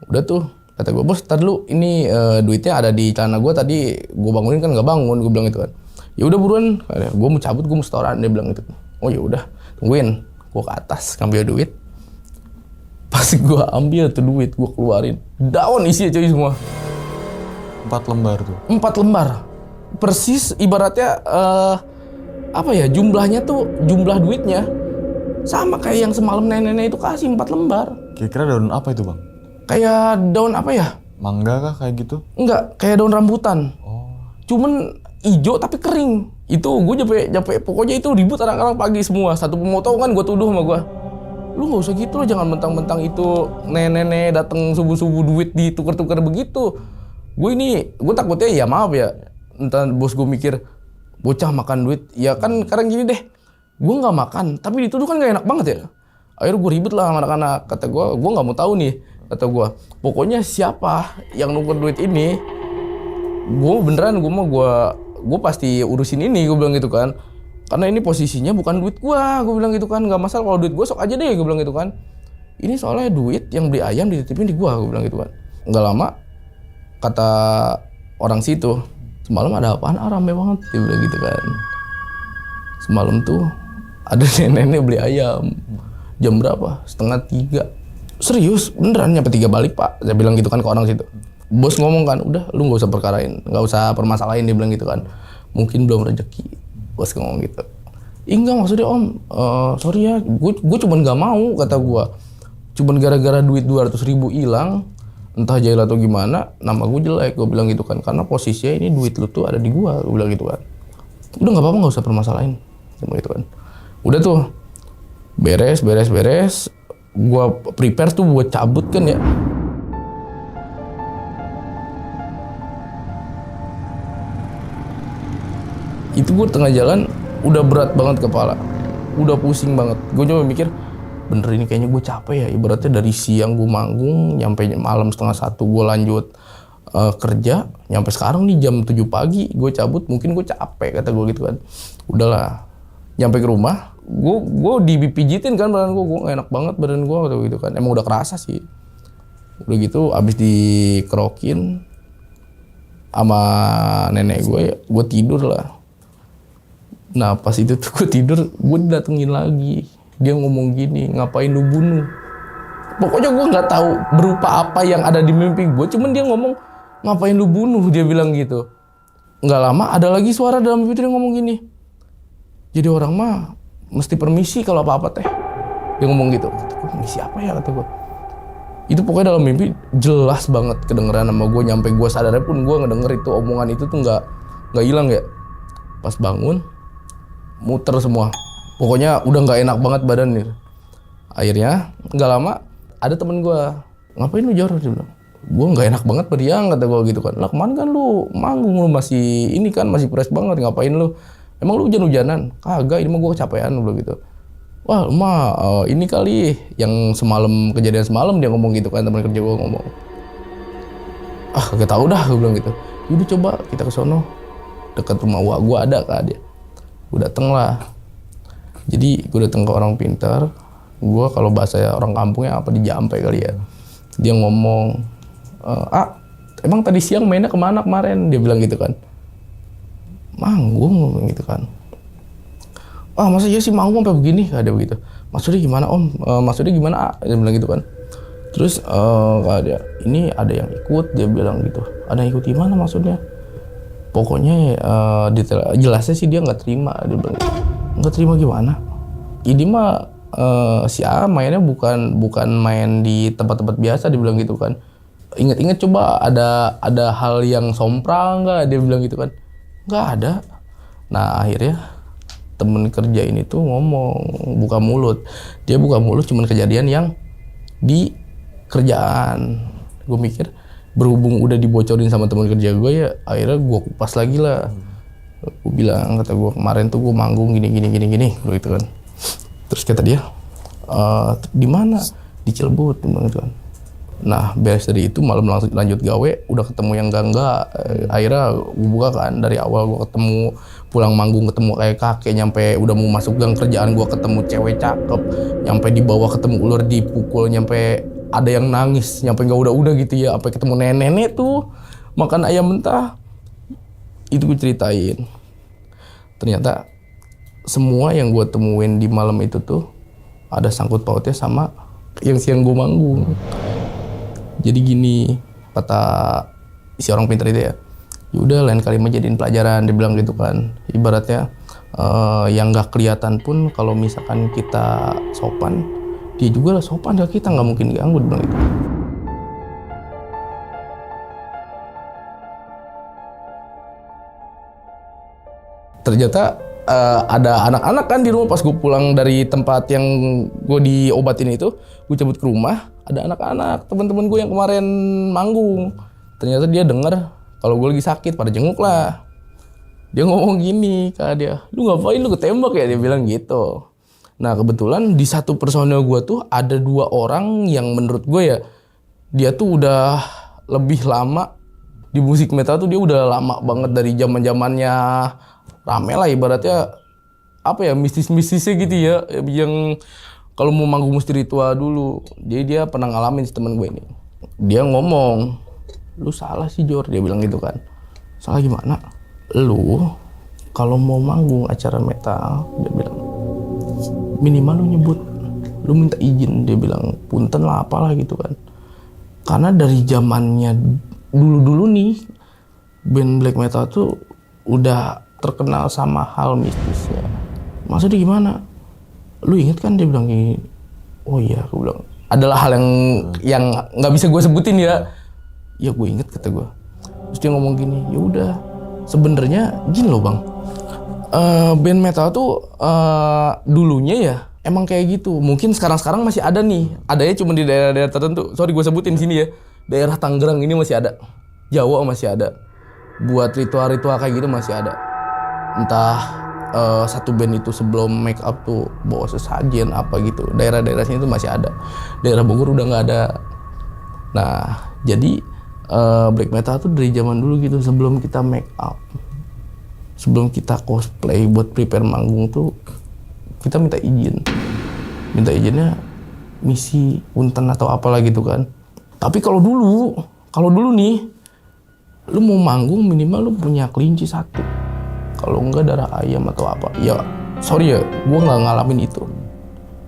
Udah tuh, kata gue, bos tar dulu, ini duitnya ada di celana gue tadi, gue bangunin kan nggak bangun, gue bilang gitu kan. Ya udah buruan, gue mau cabut, gue mau setoran, dia bilang gitu. Oh ya udah, tungguin, gue ke atas ngambil duit. Pas gue ambil tuh duit, gue keluarin, daun isinya cuy semua. 4 lembar tuh. 4 lembar, persis ibaratnya jumlahnya tuh, jumlah duitnya sama kayak yang semalam nenek-nenek itu kasih 4 lembar. Kira-kira daun apa itu bang? Kayak daun apa ya? Mangga kah kayak gitu? Enggak, kayak daun rambutan. Oh. Cuman hijau tapi kering. Itu gue capek pokoknya itu ribut orang-orang pagi semua. Satu pemotongan gue tuduh sama gue. Lu nggak usah gitu loh, jangan mentang-mentang itu nenek-nenek datang subuh-subuh duit ditukar-tukar begitu. Gue takutnya ya maaf ya. Entar bos gue mikir bocah makan duit. Ya kan sekarang gini deh. Gue nggak makan, tapi dituduh kan gak enak banget ya. Akhirnya gue ribet lah sama anak-anak. Kata gue nggak mau tahu nih. Kata gue, pokoknya siapa yang nuker duit ini, gue beneran gue pasti urusin ini, gue bilang gitu kan. Karena ini posisinya bukan duit gue bilang gitu kan. Nggak masalah kalau duit gue sok aja deh, gue bilang gitu kan. Ini soalnya duit yang beli ayam dititipin di gue bilang gitu kan. Nggak lama, kata orang situ, semalam ada apaan? Rame banget, dia bilang gitu kan. Semalam tuh ada nenek beli ayam. Jam berapa? 2:30. Serius? Beneran nyampe 3 balik pak? Saya bilang gitu kan ke orang situ. Bos ngomong kan, udah lu gak usah perkarain, gak usah permasalahin, dia bilang gitu kan. Mungkin belum rezeki. Bos ngomong gitu. Enggak maksudnya om, sorry ya, gue cuman gak mau, kata gue. Cuman gara-gara duit 200.000 hilang, entah jahil atau gimana, nama gue jelek, gue bilang gitu kan. Karena posisinya ini duit lu tuh ada di gue bilang gitu kan. Udah gak apa-apa, gak usah permasalahin, gitu kan. Udah tuh, beres. Gua prepare tuh buat cabut kan ya. Itu gue tengah jalan udah berat banget kepala, udah pusing banget. Gue cuma mikir, bener ini kayaknya gue capek ya. Ibaratnya dari siang gue manggung, nyampe malam 12:30 gue lanjut kerja, nyampe sekarang nih jam 7 pagi gue cabut, mungkin gue capek, kata gue gitu kan. Udahlah, nyampe ke rumah, gue dipijitin kan badan gue gak enak banget badan gue gitu kan. Emang udah kerasa sih. Udah gitu abis dikerokin sama nenek gue tidur lah. Nah pas itu tuh gue tidur, gue didatengin lagi. Dia ngomong gini, ngapain lu bunuh? Pokoknya gue nggak tahu berupa apa yang ada di mimpi gue, cuman dia ngomong ngapain lu bunuh, dia bilang gitu. Nggak lama ada lagi suara dalam mimpi dia ngomong gini, jadi orang mah mesti permisi kalau apa-apa teh. Dia ngomong gitu. Permisi apa ya, kata gue. Itu pokoknya dalam mimpi jelas banget kedengeran sama gue. Nyampe gue sadarnya pun gue ngedenger itu omongan itu tuh nggak hilang ya. Pas bangun muter semua. Pokoknya udah nggak enak banget badan nih. Akhirnya nggak lama ada temen gue, ngapain lu Jor? Dia bilang, gue nggak enak banget beriang, kata gue gitu kan. Lah kemarin kan lu manggung, lu masih ini kan masih fresh banget, ngapain lu? Emang lu hujan-hujanan? Kagak, ini mah gue kecapean dulu gitu. Wah, ini kali yang semalam, kejadian semalam dia ngomong gitu kan, teman kerja gue ngomong. Ah kagak tahu dah, gue bilang gitu. Udah coba kita ke sono, dekat rumah gue ada kak dia. Gue dateng lah. Jadi gue dateng ke orang pintar. Gue kalau bahasa orang kampungnya apa dijampe kali ya. Dia ngomong, emang tadi siang mainnya kemana kemarin? Dia bilang gitu kan. Manggung gitu kan. Masa iya sih manggung sampai begini? Ada begitu. Maksudnya gimana om? Maksudnya gimana? Dia bilang gitu kan. Terus dia, ini ada yang ikut, dia bilang gitu. Ada yang ikut gimana maksudnya? Pokoknya detail jelasnya sih dia nggak terima. Dia bilang nggak terima gimana? Ini mah si A mainnya bukan main di tempat-tempat biasa, dia bilang gitu kan. Ingat-ingat coba ada hal yang sompral nggak? Dia bilang gitu kan. Nggak ada. Nah akhirnya temen kerja ini tuh ngomong, buka mulut. Dia buka mulut cuman kejadian yang di kerjaan. Gue mikir berhubung udah dibocorin sama teman kerja gue ya, akhirnya gue kupas lagi lah. Gue bilang, kata gue kemarin tuh gue manggung gini gitu kan. Terus kata dia, di mana? Di Cilebut gitu kan. Nah beres dari itu malam langsung lanjut gawe, udah ketemu yang enggak. Akhirnya gue buka kan, dari awal gue ketemu pulang manggung ketemu kayak kakek, nyampe udah mau masuk gang kerjaan gue ketemu cewek cakep, nyampe di bawah ketemu ular dipukul, nyampe ada yang nangis, nyampe nggak udah gitu ya, sampai ketemu nenek tuh makan ayam mentah. Itu gue ceritain. Ternyata semua yang gue temuin di malam itu tuh ada sangkut pautnya sama yang siang gue manggung. Jadi gini, kata si orang pintar itu ya, yaudah lain kali mah jadiin pelajaran, dia bilang gitu kan. Ibaratnya yang nggak kelihatan pun kalau misalkan kita sopan, dia juga lah sopan ke kita, nggak mungkin ganggu, dia bilang gitu. Ternyata ada anak-anak kan di rumah pas gue pulang dari tempat yang gue diobatin itu, gue cabut ke rumah, ada anak-anak teman-teman gue yang kemarin manggung. Ternyata dia dengar kalau gue lagi sakit, pada jenguk lah. Dia ngomong gini kata dia, lu ngapain, lu ketembak ya, dia bilang gitu. Nah kebetulan di satu personel gue tuh ada 2 orang yang menurut gue ya, dia tuh udah lebih lama di musik metal tuh, dia udah lama banget dari zaman-zamannya rame lah ibaratnya, apa ya, mistis-mistisnya gitu ya, yang kalau mau manggung mesti ritual dulu. Jadi dia pernah ngalamin si temen gue ini. Dia ngomong, lu salah sih Jor, dia bilang gitu kan. Salah gimana? Lu kalau mau manggung acara metal, dia bilang minimal lu nyebut, lu minta izin, dia bilang punten lah apalah gitu kan. Karena dari zamannya dulu-dulu nih, band black metal tuh udah terkenal sama hal mistisnya. Maksudnya gimana? Lu inget kan, dia bilang gini. Oh iya, aku bilang adalah hal yang nggak bisa gue sebutin ya. Ya gue inget, kata gue. Terus dia ngomong gini, ya udah sebenarnya gini loh bang, band metal tuh dulunya ya emang kayak gitu. Mungkin sekarang masih ada nih, adanya cuma di daerah-daerah tertentu. Sorry gue sebutin sini ya, daerah Tangerang ini masih ada, Jawa masih ada. Buat ritual-ritual kayak gitu masih ada. Entah satu band itu sebelum make up tuh bawa sesajen apa gitu, daerah-daerah sini tuh masih ada. Daerah Bogor udah nggak ada. Nah jadi black metal tuh dari zaman dulu gitu, sebelum kita make up, sebelum kita cosplay buat prepare manggung tuh kita minta izin. Minta izinnya misi, punten atau apalah gitu kan. Tapi kalau dulu nih, lu mau manggung minimal lu punya kelinci 1. Kalau enggak darah ayam atau apa. Ya sorry ya, gue nggak ngalamin itu.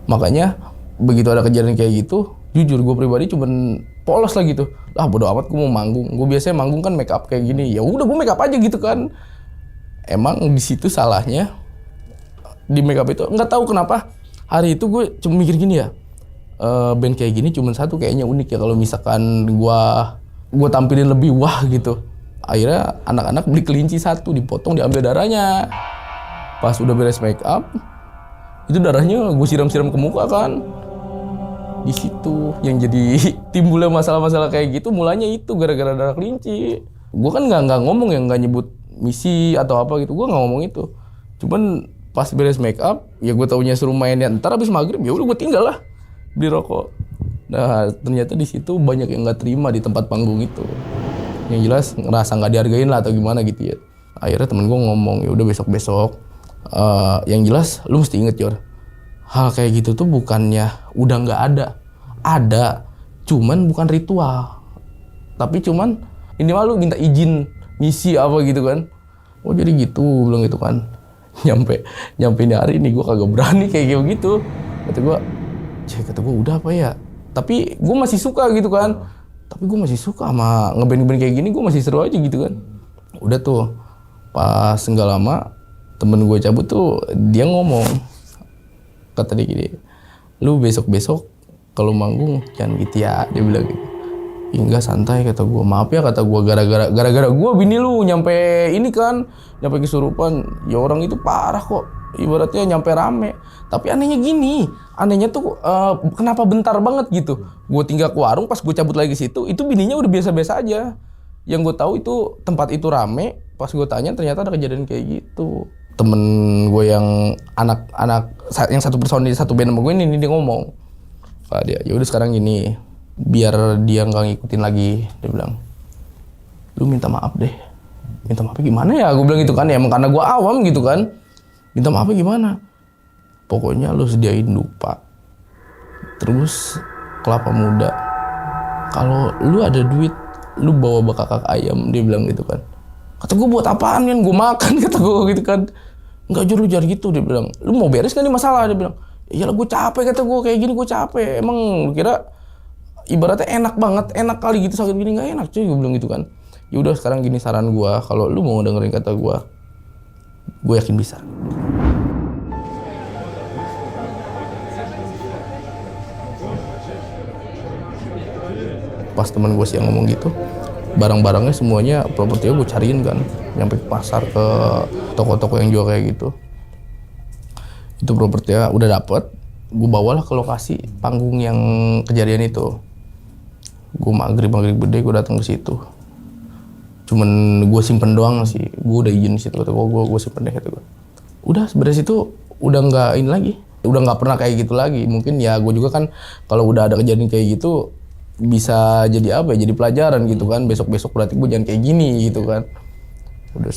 Makanya begitu ada kejadian kayak gitu, jujur gue pribadi cuman polos lah gitu. Lah bodo amat, gue mau manggung. Gue biasanya manggung kan make up kayak gini. Ya udah gue make up aja gitu kan. Emang di situ salahnya di make up itu. Nggak tahu kenapa hari itu gue cuma mikir gini ya. Band kayak gini cuma satu kayaknya unik ya, kalau misalkan gue tampilin lebih wah gitu. Akhirnya anak-anak beli kelinci 1, dipotong, diambil darahnya. Pas udah beres make up, itu darahnya gue siram-siram ke muka kan. Di situ yang jadi timbulnya masalah-masalah kayak gitu, mulanya itu gara-gara darah kelinci. Gue kan nggak ngomong ya, nggak nyebut misi atau apa gitu, gue nggak ngomong itu. Cuman pas beres make up, ya gue taunya suruh mainnya ntar abis maghrib, ya udah gue tinggal lah beli rokok. Nah ternyata di situ banyak yang nggak terima di tempat panggung itu. Yang jelas ngerasa nggak dihargain lah atau gimana gitu ya. Akhirnya temen gue ngomong, ya udah besok-besok. Yang jelas lu mesti inget Jor, hal kayak gitu tuh bukannya udah nggak ada, cuman bukan ritual, tapi cuman ini mah lu minta izin misi apa gitu kan. Oh jadi gitu, bilang gitu kan. Nyampe ini hari ini gue kagak berani kayak gitu. Kata gue udah apa ya, tapi gue masih suka gitu kan. Tapi gue masih suka sama ngeband kayak gini, gue masih seru aja gitu kan. Udah tuh, pas nggak lama temen gue cabut tuh, dia ngomong, kata dia gini, lu besok-besok kalau manggung jangan gitu ya, dia bilang gitu. Enggak, santai, kata gue. Maaf ya, kata gue, gara-gara gue bini lu nyampe ini kan, nyampe kesurupan. Ya orang itu parah kok, ibaratnya nyampe rame. Tapi anehnya tuh kenapa bentar banget gitu. Gue tinggal ke warung, pas gue cabut lagi situ, itu bininya udah biasa-biasa aja. Yang gue tahu itu tempat itu rame, pas gue tanya ternyata ada kejadian kayak gitu. Temen gue yang anak yang satu personil satu band sama gue ini dia ngomong, Pak dia, ya udah sekarang gini, biar dia nggak ngikutin lagi, dia bilang, lu minta maaf deh. Minta maaf gimana ya? Gue bilang gitu kan, ya emang karena gue awam gitu kan. Minta maaf gimana? Pokoknya lu sediain dupa, terus kelapa muda. Kalau lu ada duit, lu bawa bakakak ayam, dia bilang gitu kan. Kata gue, buat apaan kan? Gue makan, kata gue gitu kan. Enggak, Jor, lu jangan gitu, dia bilang. Lu mau beres kan nih masalah, dia bilang. Iyalah gue capek, kata gue, kayak gini gue capek. Emang lu kira ibaratnya enak banget, enak kali gitu, sakit gini nggak enak cuy, gue bilang gitu kan. Ya udah sekarang gini saran gue, kalau lu mau dengerin kata gue yakin bisa. Pas teman gue siang ngomong gitu, barang-barangnya semuanya propertinya gue cariin kan, nyampe ke pasar, ke toko-toko yang jual kayak gitu. Itu propertinya udah dapet, gue bawalah ke lokasi panggung yang kejadian itu. Gue maghrib gede gue datang ke situ. Cuman gue simpen doang sih, gue udah izin di situ, kata gue simpen deh, kata gue. Udah sebenarnya itu udah nggak ini lagi, udah nggak pernah kayak gitu lagi. Mungkin ya gue juga kan kalau udah ada kejadian kayak gitu bisa jadi apa ya, jadi pelajaran gitu kan. Besok berarti gue jangan kayak gini gitu kan. Udah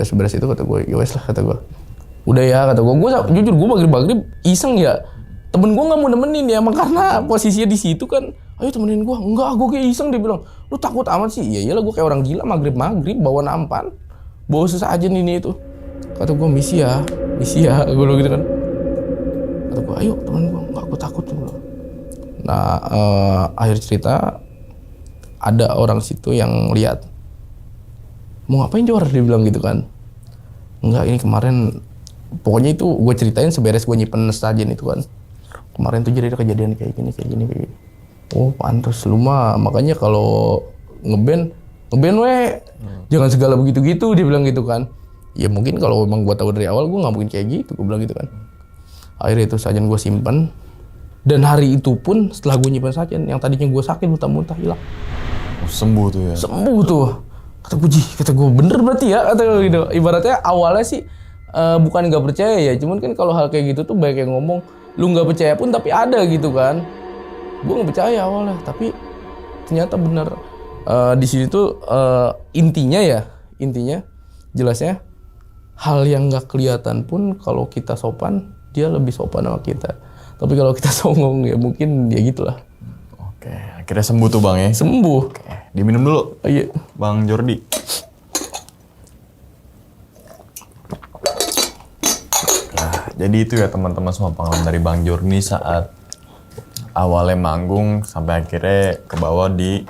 seberes itu, kata gue, ya wes lah, kata gue. Udah ya, kata gue jujur gue maghrib iseng ya. Temen gue nggak mau nemenin ya, emang karena posisinya di situ kan. Ayo temenin gue, enggak, gue kayak iseng, dia bilang. Lu takut amat sih? Ya iyalah, gue kayak orang gila maghrib bawa nampan, bawa sesajen ini itu. Kata gue, misi ya, gue bilang gitu kan. Kata gue, ayo temen gue, enggak, gue takut. Nah, akhir cerita ada orang situ yang lihat. Mau ngapain Jor? Dia bilang gitu kan. Enggak, ini kemarin, pokoknya itu gue ceritain seberes gue nyimpen sesajen itu kan. Kemarin tuh jadi ada kejadian kayak gini. Oh pantas lu mah, makanya kalau ngeband jangan segala begitu-gitu, dia bilang gitu kan. Ya mungkin kalau emang gue tahu dari awal gue nggak mungkin kayak gitu, gue bilang gitu kan. Akhirnya itu sajen gue simpen, dan hari itu pun setelah gue nyimpen sajen, yang tadinya gue sakit muntah-muntah hilang. Sembuh tuh ya? Sembuh tuh. Kata gue bener berarti ya, kata gue gitu. Ibaratnya awalnya sih bukan nggak percaya ya, cuman kan kalau hal kayak gitu tuh banyak yang ngomong lu nggak percaya pun tapi ada gitu kan. Gue nggak percaya awalnya, tapi ternyata bener. Di sini tuh intinya jelasnya hal yang nggak kelihatan pun kalau kita sopan, dia lebih sopan sama kita. Tapi kalau kita songong ya mungkin ya gitulah. Oke, akhirnya sembuh tuh Bang ya? Sembuh. Oke, diminum dulu. Iya. Bang Jordi. Nah, jadi itu ya teman-teman semua pengalaman dari Bang Jordi saat awalnya manggung sampai akhirnya ke bawah di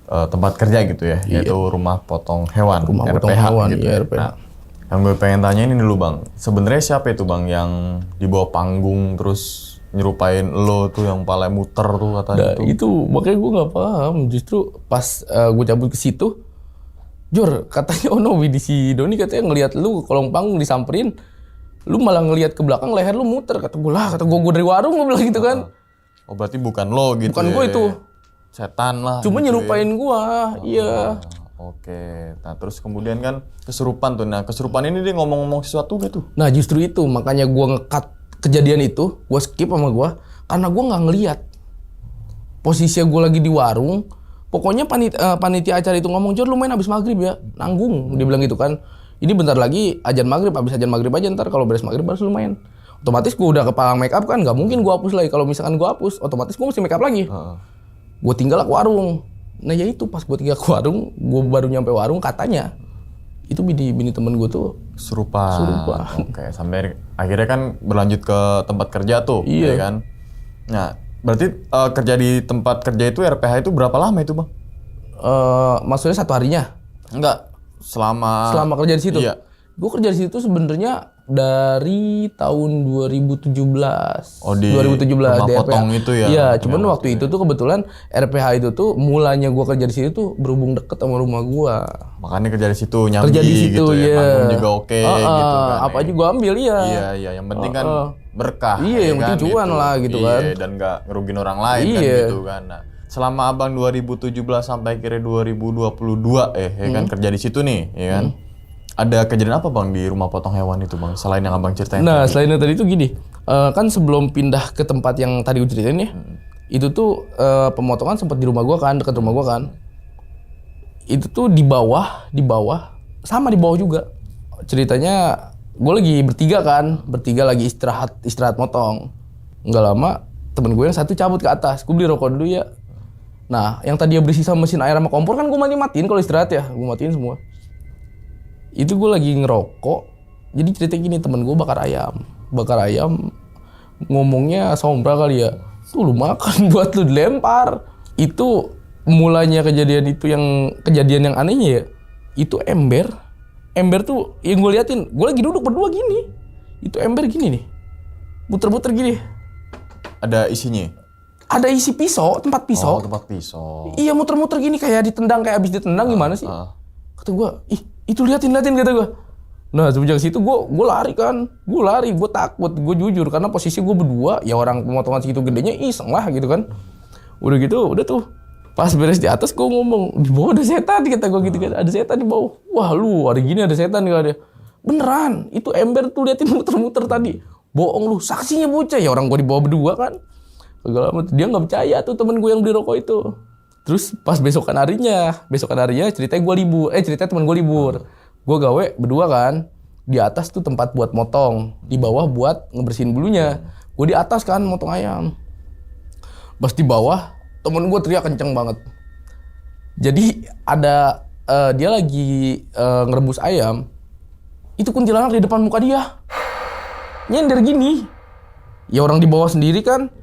tempat kerja gitu ya, yaitu rumah potong hewan, RPH gitu. Iya, RPH. Nah, yang gue pengen tanya ini dulu Bang, sebenarnya siapa itu Bang yang di bawah panggung terus nyerupain lo tuh yang palanya muter tuh katanya Nah, itu makanya gue nggak paham. Justru pas gue cabut ke situ, Jor, katanya si Doni katanya ngelihat lu kolong panggung disamperin, lu malah ngelihat ke belakang leher lu muter. Kata gue dari warung, gue bilang gitu kan. Oh berarti bukan lo gitu? Bukan ya? gue itu. Setan lah. Cuma gitu nyerupain ya. gue, iya. Oke, nah terus kemudian kan kesurupan tuh. Nah kesurupan ini dia ngomong-ngomong sesuatu gitu? Nah justru itu, makanya gue nge-cut kejadian itu, gue skip sama gue, karena gue nggak ngelihat. Posisinya gue lagi di warung, Pokoknya panitia acara itu ngomong, Jor lu main abis maghrib ya, nanggung. Dia bilang gitu kan. Ini bentar lagi azan maghrib, abis azan maghrib aja ntar kalau beres maghrib baru lu main. Otomatis gue udah kepalang make up kan, nggak mungkin gue hapus lagi. Kalau misalkan gue hapus, otomatis gue mesti make up lagi. Gue tinggal ke warung. Nah ya itu pas gue tinggal ke warung, gue baru nyampe warung katanya itu bini temen gue tuh serupa. Oke, sampai akhirnya kan berlanjut ke tempat kerja tuh, Iya. ya kan? Nah, berarti kerja di tempat kerja itu RPH itu berapa lama itu, Bang? Maksudnya satu harinya? Enggak, selama Kerja di situ? Iya. Gue kerja di situ sebenarnya dari tahun 2017. Oh, di 2017 rumah di potong RPH. itu ya? Iya, cuman waktu itu tuh kebetulan RPH itu tuh mulanya gue kerja di situ tuh berhubung deket sama rumah gue. Makanya kerja di situ nyambi Kerja di situ gitu ya. ya. Manggung juga oke gitu kan. Apa aja gue ambil ya. Iya, yang penting kan berkah. Iya, ya yang penting kan, cuan gitu. lah gitu Iya, kan. dan nggak ngerugin orang lain kan Iya. gitu kan. Nah, selama Abang 2017 sampai akhirnya 2022 ya kan kerja di situ nih, ya kan. Ada kejadian apa Bang di rumah potong hewan itu Bang? Selain yang Abang ceritain. Nah, selain yang tadi itu gini, kan sebelum pindah ke tempat yang tadi gue ceritain ya, itu tuh pemotongan sempat di rumah gua kan, dekat rumah gua kan. Itu tuh di bawah, sama di bawah juga. Ceritanya gue lagi bertiga lagi istirahat motong. Nggak lama temen gue yang satu cabut ke atas, gue beli rokok dulu ya. Nah, yang tadi berisi sama mesin air sama kompor kan gue matiin kalau istirahat ya, gue matiin semua. Itu gue lagi ngerokok, jadi cerita gini, temen gue bakar ayam, ngomongnya sombra kali ya, tuh lu makan buat lu dilempar. Itu mulanya kejadian yang anehnya ya, itu ember tuh yang gue liatin, gue lagi duduk berdua gini, itu ember gini nih, muter-muter gini. Ada isinya? Ada isi pisau, tempat pisau. Oh, tempat pisau. Iya, muter-muter gini kayak ditendang, kayak abis ditendang gimana sih? Kata gue, ih itu liatin kata gue. Nah semenjak situ gue lari, gue takut, gue jujur karena posisi gue berdua, ya orang pemotongan segitu gedenya iseng lah gitu kan. Udah tuh pas beres di atas gue ngomong, di bawah ada setan kata gue gitu kan, ada setan di bawah. Wah lu hari gini ada setan gak ada? Beneran, itu ember tuh liatin muter-muter tadi. Bohong lu, saksinya bocah, ya orang gue di bawah berdua kan. Kagak lama dia nggak percaya tuh temen gue yang beli rokok itu. Terus pas besokan harinya ceritanya temen gue libur. Gue gawe berdua kan, di atas tuh tempat buat motong, di bawah buat ngebersihin bulunya. Gue di atas kan motong ayam. Pas di bawah temen gue teriak kenceng banget. Jadi ada dia lagi ngerebus ayam, itu kuntilanak di depan muka dia, nyender gini. Ya orang di bawah sendiri kan.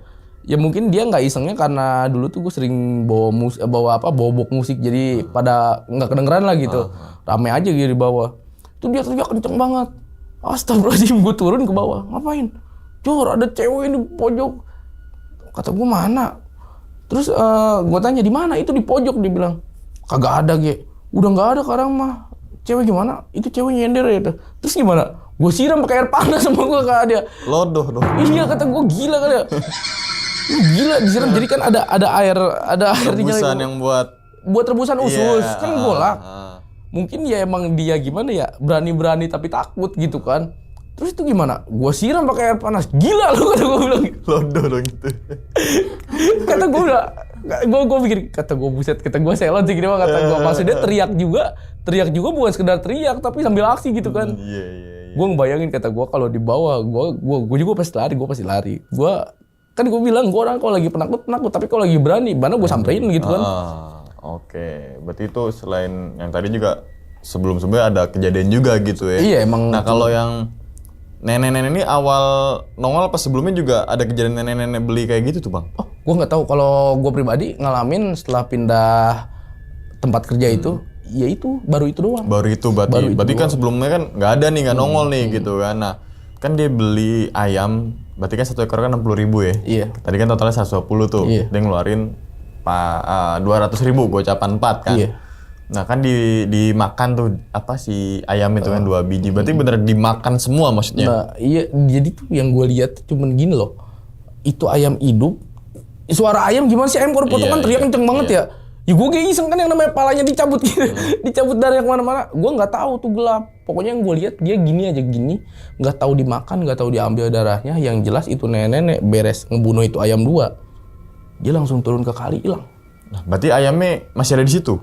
Ya mungkin dia nggak isengnya karena dulu tuh gue sering bawa box musik, jadi pada nggak kedengeran lah gitu. Rame aja gitu di bawah. Tuh dia teriak kenceng banget. Astagfirullahaladzim, gue turun ke bawah. Ngapain? Jor, ada cewek di pojok. Kata gue mana? Terus gue tanya di mana? Itu di pojok, dia bilang. Kagak ada, Ge. Udah nggak ada sekarang mah. Cewek gimana? Itu cewek nyender ya. Terus gimana? Gue siram pakai air panas sama gue kata dia. Lodoh dong. Iya kata gue, gila kata dia. Gila disiram, jadi kan ada air rebusan yang buat rebusan usus, yeah, kan golak. Mungkin ya emang dia gimana ya, berani tapi takut gitu kan. Terus itu gimana? Gua siram pakai air panas. Gila lu kata gue bilang. Lodoh dong gitu. Kata gue udah, gue pikir, kata gue buset, kata gue selot sih gini mah, kata gue maksudnya teriak juga bukan sekedar teriak tapi sambil aksi gitu kan. Iya. Gue ngebayangin, kata gue kalau di bawah, gue juga pasti lari. Kan gue bilang, gue orang kalau lagi penakut, tapi kalau lagi berani, mana gue samperin gitu kan. Oke. Berarti itu selain yang tadi juga sebelum-sebelumnya ada kejadian juga gitu ya. Iya emang. Nah kalau yang nenek-nenek ini awal nongol pas sebelumnya juga ada kejadian nenek-nenek beli kayak gitu tuh Bang? Oh, gue nggak tahu. Kalau gue pribadi ngalamin setelah pindah tempat kerja itu, ya itu baru itu doang. Baru itu berarti kan sebelumnya kan nggak ada nih, nggak nongol nih gitu kan. Nah kan dia beli ayam, berarti kan satu ekor kan 60.000 ya. Iya. Tadi kan totalnya 120 tuh. Iya. Dia ngeluarin 200.000 gocapan 4 kan. Iya. Nah kan dimakan tuh apa si ayam itu kan 2 biji. Berarti bener dimakan semua maksudnya. Nah iya, jadi tuh yang gue lihat cuman gini loh. Itu ayam hidup. Suara ayam gimana sih, ayam kalau potong kan teriak kenceng banget ya. Ya gue kayak iseng kan, yang namanya palanya dicabut gitu. Dicabut darah kemana-mana. Gue nggak tahu tuh gelap. Pokoknya yang gue lihat dia gini aja gini. Nggak tahu dimakan, nggak tahu diambil darahnya. Yang jelas itu nenek-nenek beres ngebunuh itu ayam 2. Dia langsung turun ke kali hilang. Nah, berarti ayamnya masih ada di situ?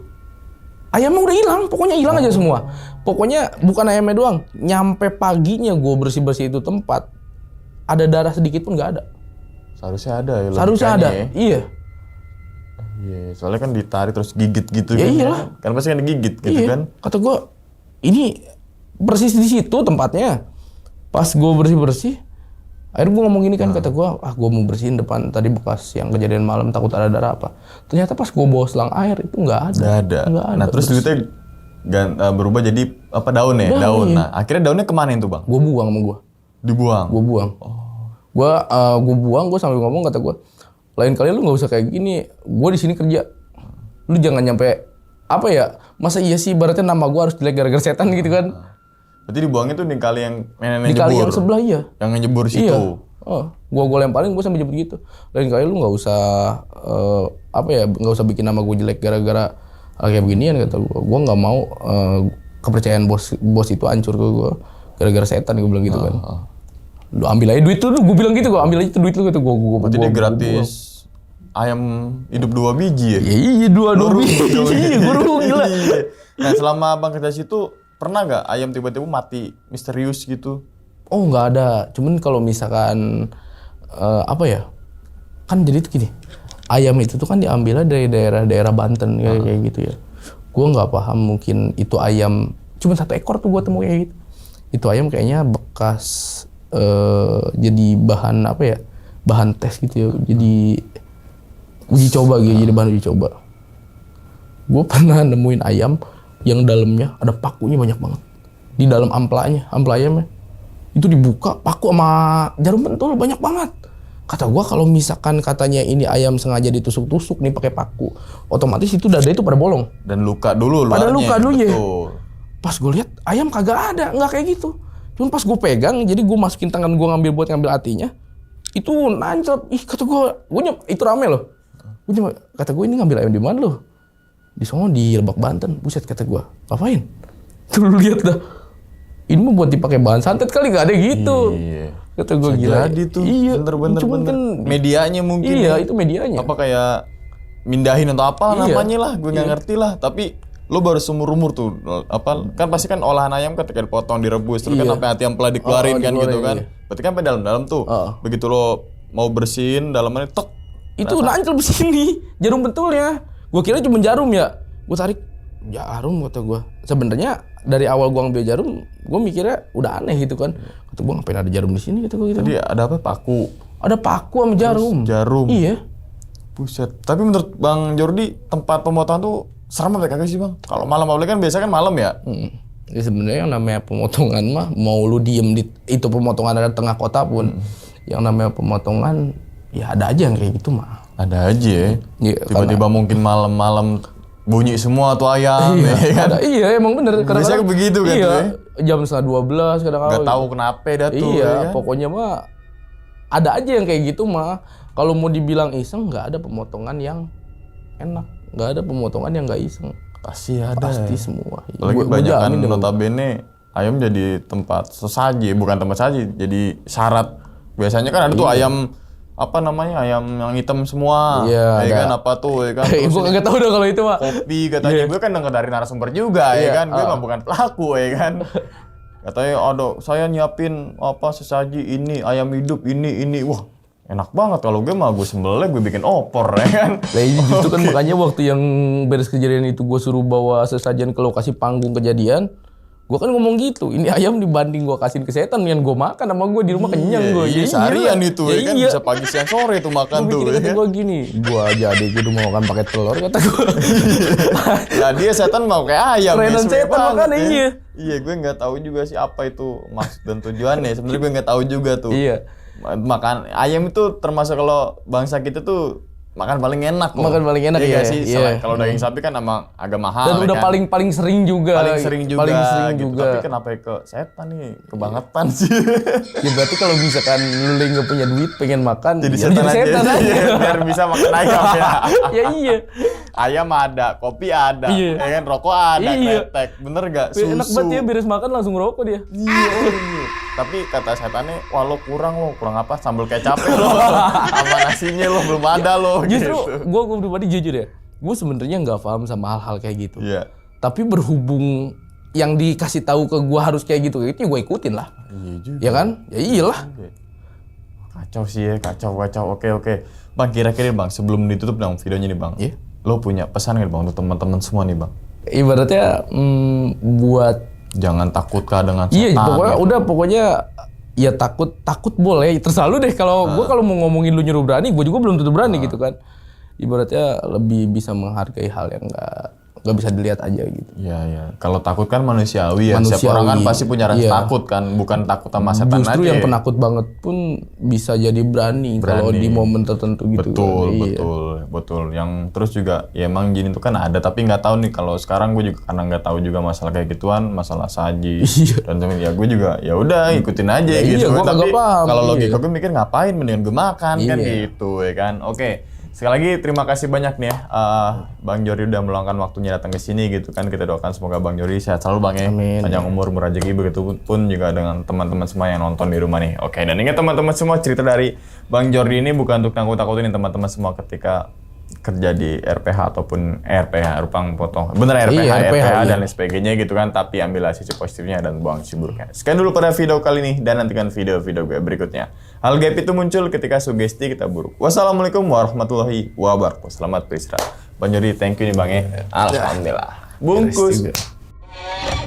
Ayamnya udah hilang, pokoknya hilang aja semua. Pokoknya bukan ayamnya doang, nyampe paginya gue bersih-bersih itu tempat, ada darah sedikit pun nggak ada. Seharusnya ada ya. Seharusnya ada, ya. iya. Iya, soalnya kan ditarik terus gigit gitu Ya kan. iyalah. Kan pasti kan digigit gitu Iya. kan. Kata gue, ini persis di situ tempatnya. Pas gue bersih-bersih, akhirnya gue ngomong gini kan, kata gue, gue mau bersihin depan tadi bekas yang kejadian malam, takut ada darah apa. Ternyata pas gue bawa selang air itu nggak ada. Nggak ada. Nggak ada. Nah terus duitnya berubah jadi apa, daun ya? Daun. Iya. Nah akhirnya daunnya kemana itu bang? Gue buang sama gue. Dibuang? Gue buang. Gue buang, gue sambil ngomong, kata gue, lain kali lu nggak usah kayak gini. Gue di sini kerja. Lu jangan nyampe apa ya? Masa iya sih ibaratnya nama gue harus jelek gara-gara setan gitu kan? Berarti dibuangnya tuh di kali yang nenek Di kali yang sebelah iya. Yang ngejebur situ. Iya. Gue lemparin, gue sambil jemput gitu. Lain kali lu nggak usah nggak usah bikin nama gue jelek gara-gara kayak beginian, kata gue. Gue nggak mau kepercayaan bos itu hancur ke gue gara-gara setan, gue bilang gitu kan. Lu ambil aja duit lu, gue bilang gitu, gue ambil aja duit lu, kata gue. Berarti dia gratis ayam hidup 2 biji ya? Ya iya, dua biji. Iya, gue rugi lah. Nah selama abang kerja situ pernah nggak ayam tiba-tiba mati misterius gitu? Oh nggak ada, cuman kalau misalkan kan jadi tuh gini, ayam itu tuh kan diambilnya dari daerah Banten kayak gitu ya. Gue nggak paham, mungkin itu ayam cuma 1 ekor tuh gue temu kayak gitu. Itu ayam kayaknya bekas jadi bahan bahan tes gitu ya, jadi uji coba gitu, jadi bahan uji coba. Gue pernah nemuin ayam yang dalamnya ada pakunya banyak banget di dalam amplanya, ampla ayamnya. Itu dibuka, paku sama jarum pentul banyak banget. Kata gua kalau misalkan katanya ini ayam sengaja ditusuk-tusuk nih pakai paku, otomatis itu dada itu pada bolong. Dan luka dulu luarnya. Pada luka dulu ya. Betul. Pas gue lihat ayam kagak ada, nggak kayak gitu. Cuman pas gue pegang, jadi gue masukin tangan gue ngambil hatinya, itu nancep. Ih, kata gue itu rame loh. Kata gue, ini ngambil ayam di mana lo? Di sono di Lebak Banten. Buset, kata gue. Ngapain? Tuh lu lihat dah. Ini mah buat dipakai bahan santet kali, gak ada gitu. Iya. Kata gue gila. Jadi tuh. Iya. Bener-bener. Cuman kan medianya mungkin. iya, ya. itu medianya. Apa kayak mindahin atau apa Iya. namanya lah, gue nggak ngerti lah. Tapi lo baru seumur-umur tuh kan pasti kan olahan ayam ketika dipotong, direbus terus kan sampai hati yang pelah dikeluarin kan gitu kan. Berarti kan sampai dalam-dalam tuh. Begitu lo mau bersihin dalamannya tek. Itu nancel di sini jarum pentulnya. Gue kira cuma jarum ya. Gue tarik jarum, kata gue. Sebenarnya dari awal gue ngambil jarum, gue mikirnya udah aneh gitu kan. Kata gue, ngapain ada jarum di sini, kata gue gitu. Tadi ada apa? Paku. Ada paku sama jarum. Jarum. Iya. Buset. Tapi menurut Bang Jordi, tempat pemotongan tuh serem apa kagak sih Bang? Kalau malam apalagi kan biasa kan malam ya. Ya sebenarnya yang namanya pemotongan mah, mau lu diem di itu pemotongan ada tengah kota pun, yang namanya pemotongan ya ada aja yang kayak gitu mah. Ada aja ya. Iya, Tiba-tiba mungkin malam-malam bunyi semua tuh ayam. Iya, ya kan? iya emang bener. Biasanya begitu kan iya, tuh ya? jam 11:30 kadang-kadang. Gak tahu kenapa dah tuh. Iya, ya kan? pokoknya mah ada aja yang kayak gitu mah. Kalau mau dibilang iseng, nggak ada pemotongan yang enak, nggak ada pemotongan yang nggak iseng. Pasti ada. Pasti ya. semua. Apalagi banyak kan notabene ayam jadi tempat sesaji, bukan tempat saji, jadi syarat. Biasanya kan ada tuh ayam apa namanya, ayam yang hitam semua. Iya, ya kan apa tuh ya kan. Gue kagak tahu dah kalau itu mah. Kopi katanya, gue kan denger dari narasumber juga ya kan, gue mah bukan pelaku ya kan. Katanya aduh saya nyiapin apa sesaji ini ayam hidup ini wah enak banget. Kalau gue mah gue sembelih gue bikin opor ya kan. Nah itu kan makanya waktu yang beres kejadian itu gue suruh bawa sesajen ke lokasi panggung kejadian. Gue kan ngomong gitu, ini ayam dibanding gue kasihin ke setan, yang gue makan sama gue di rumah kenyang gue. Iya, seharian itu ya kan, bisa pagi siang sore tuh makan tuh. Gue mikir gue gini, gue jadi gue udah mau makan pakai telur, kata gue. Nah dia setan mau kayak ayam. Kerenan setan makan iya. Iya, gue nggak tahu juga sih apa itu maksud dan tujuannya. Sebenarnya gue nggak tahu juga tuh. Iya. Makan ayam itu termasuk kalau bangsa kita tuh makan paling enak loh. Makan paling enak ya. sih. Iya. Kalau daging sapi kan emang agak mahal. Dan udah kan? paling sering juga. Paling sering juga. Gitu. Juga. Tapi kenapa ke setan nih? Kebangetan sih. Ya berarti kalau misalkan lu nggak punya duit pengen makan, jadi ya setan aja. Biar bisa makan ayam ya. Ya iya. Ayam ada, kopi ada, iya. Ya kan, rokok ada, iya. kretek, bener gak? Susu. Enak banget ya, beres makan langsung rokok dia. Iya. Tapi kata setannya, wah lo kurang apa? Sambal kecapnya lo, sama nasinya lo belum ada lo. Justru gitu. gue pribadi jujur ya, gue sebenarnya nggak paham sama hal-hal kayak gitu. Iya. Tapi berhubung yang dikasih tahu ke gue harus kayak gitu, itu gue ikutin lah. Iya juga. Ya kan? Ya iyalah. Kacau sih ya, kacau. Oke. Bang, kira-kira Bang, sebelum ditutup dong videonya nih Bang. Iya. Lo punya pesan nggak Bang untuk teman-teman semua nih Bang? Ibaratnya buat Jangan takut kah dengan setan. iya, pokoknya gitu. pokoknya ya takut boleh. Terserah lu deh kalau gue kalau mau ngomongin lu nyuruh berani, gue juga belum tentu berani gitu kan. Ibaratnya lebih bisa menghargai hal yang nggak bisa dilihat aja gitu. Iya. Kalau takut kan manusiawi ya. Setiap Manusiawi. orang kan pasti punya rasa Iya. takut kan, bukan takut sama setan Justru aja. yang penakut banget pun bisa jadi berani kalau di momen tertentu gitu. Betul. Yang terus juga ya emang jin itu kan ada, tapi nggak tahu nih kalau sekarang gue juga karena nggak tahu juga masalah kayak gituan, masalah saji dan ya gue juga ya udah ikutin aja gitu. Iya, gua Tapi kagak paham. kalau logika Iya. gue mikir ngapain mendingan gue makan kan Iya. gitu ya kan. Oke. Sekali lagi terima kasih banyak nih ya Bang Jori udah meluangkan waktunya datang ke sini gitu kan. Kita doakan semoga Bang Jori sehat selalu Bang ya. Amin. Panjang umur, berrezeki, begitu pun juga dengan teman-teman semua yang nonton di rumah nih. Oke, dan ingat teman-teman semua, cerita dari Bang Jori ini bukan untuk nakut-nakutin teman-teman semua ketika kerja di RPH ataupun RPH, Rupang Potong. Bener RPH, Iya, RPH iya. dan lain sebagainya gitu kan. Tapi ambillah sisi positifnya dan buang sisi buruknya. Sekian dulu pada video kali ini dan nantikan video-video gue berikutnya. Hal gaib itu muncul ketika sugesti kita buruk. Wassalamualaikum warahmatullahi wabarakatuh. Selamat beristirahat. Bang Jori, thank you nih Bang ya. Alhamdulillah. Bungkus. Beres juga.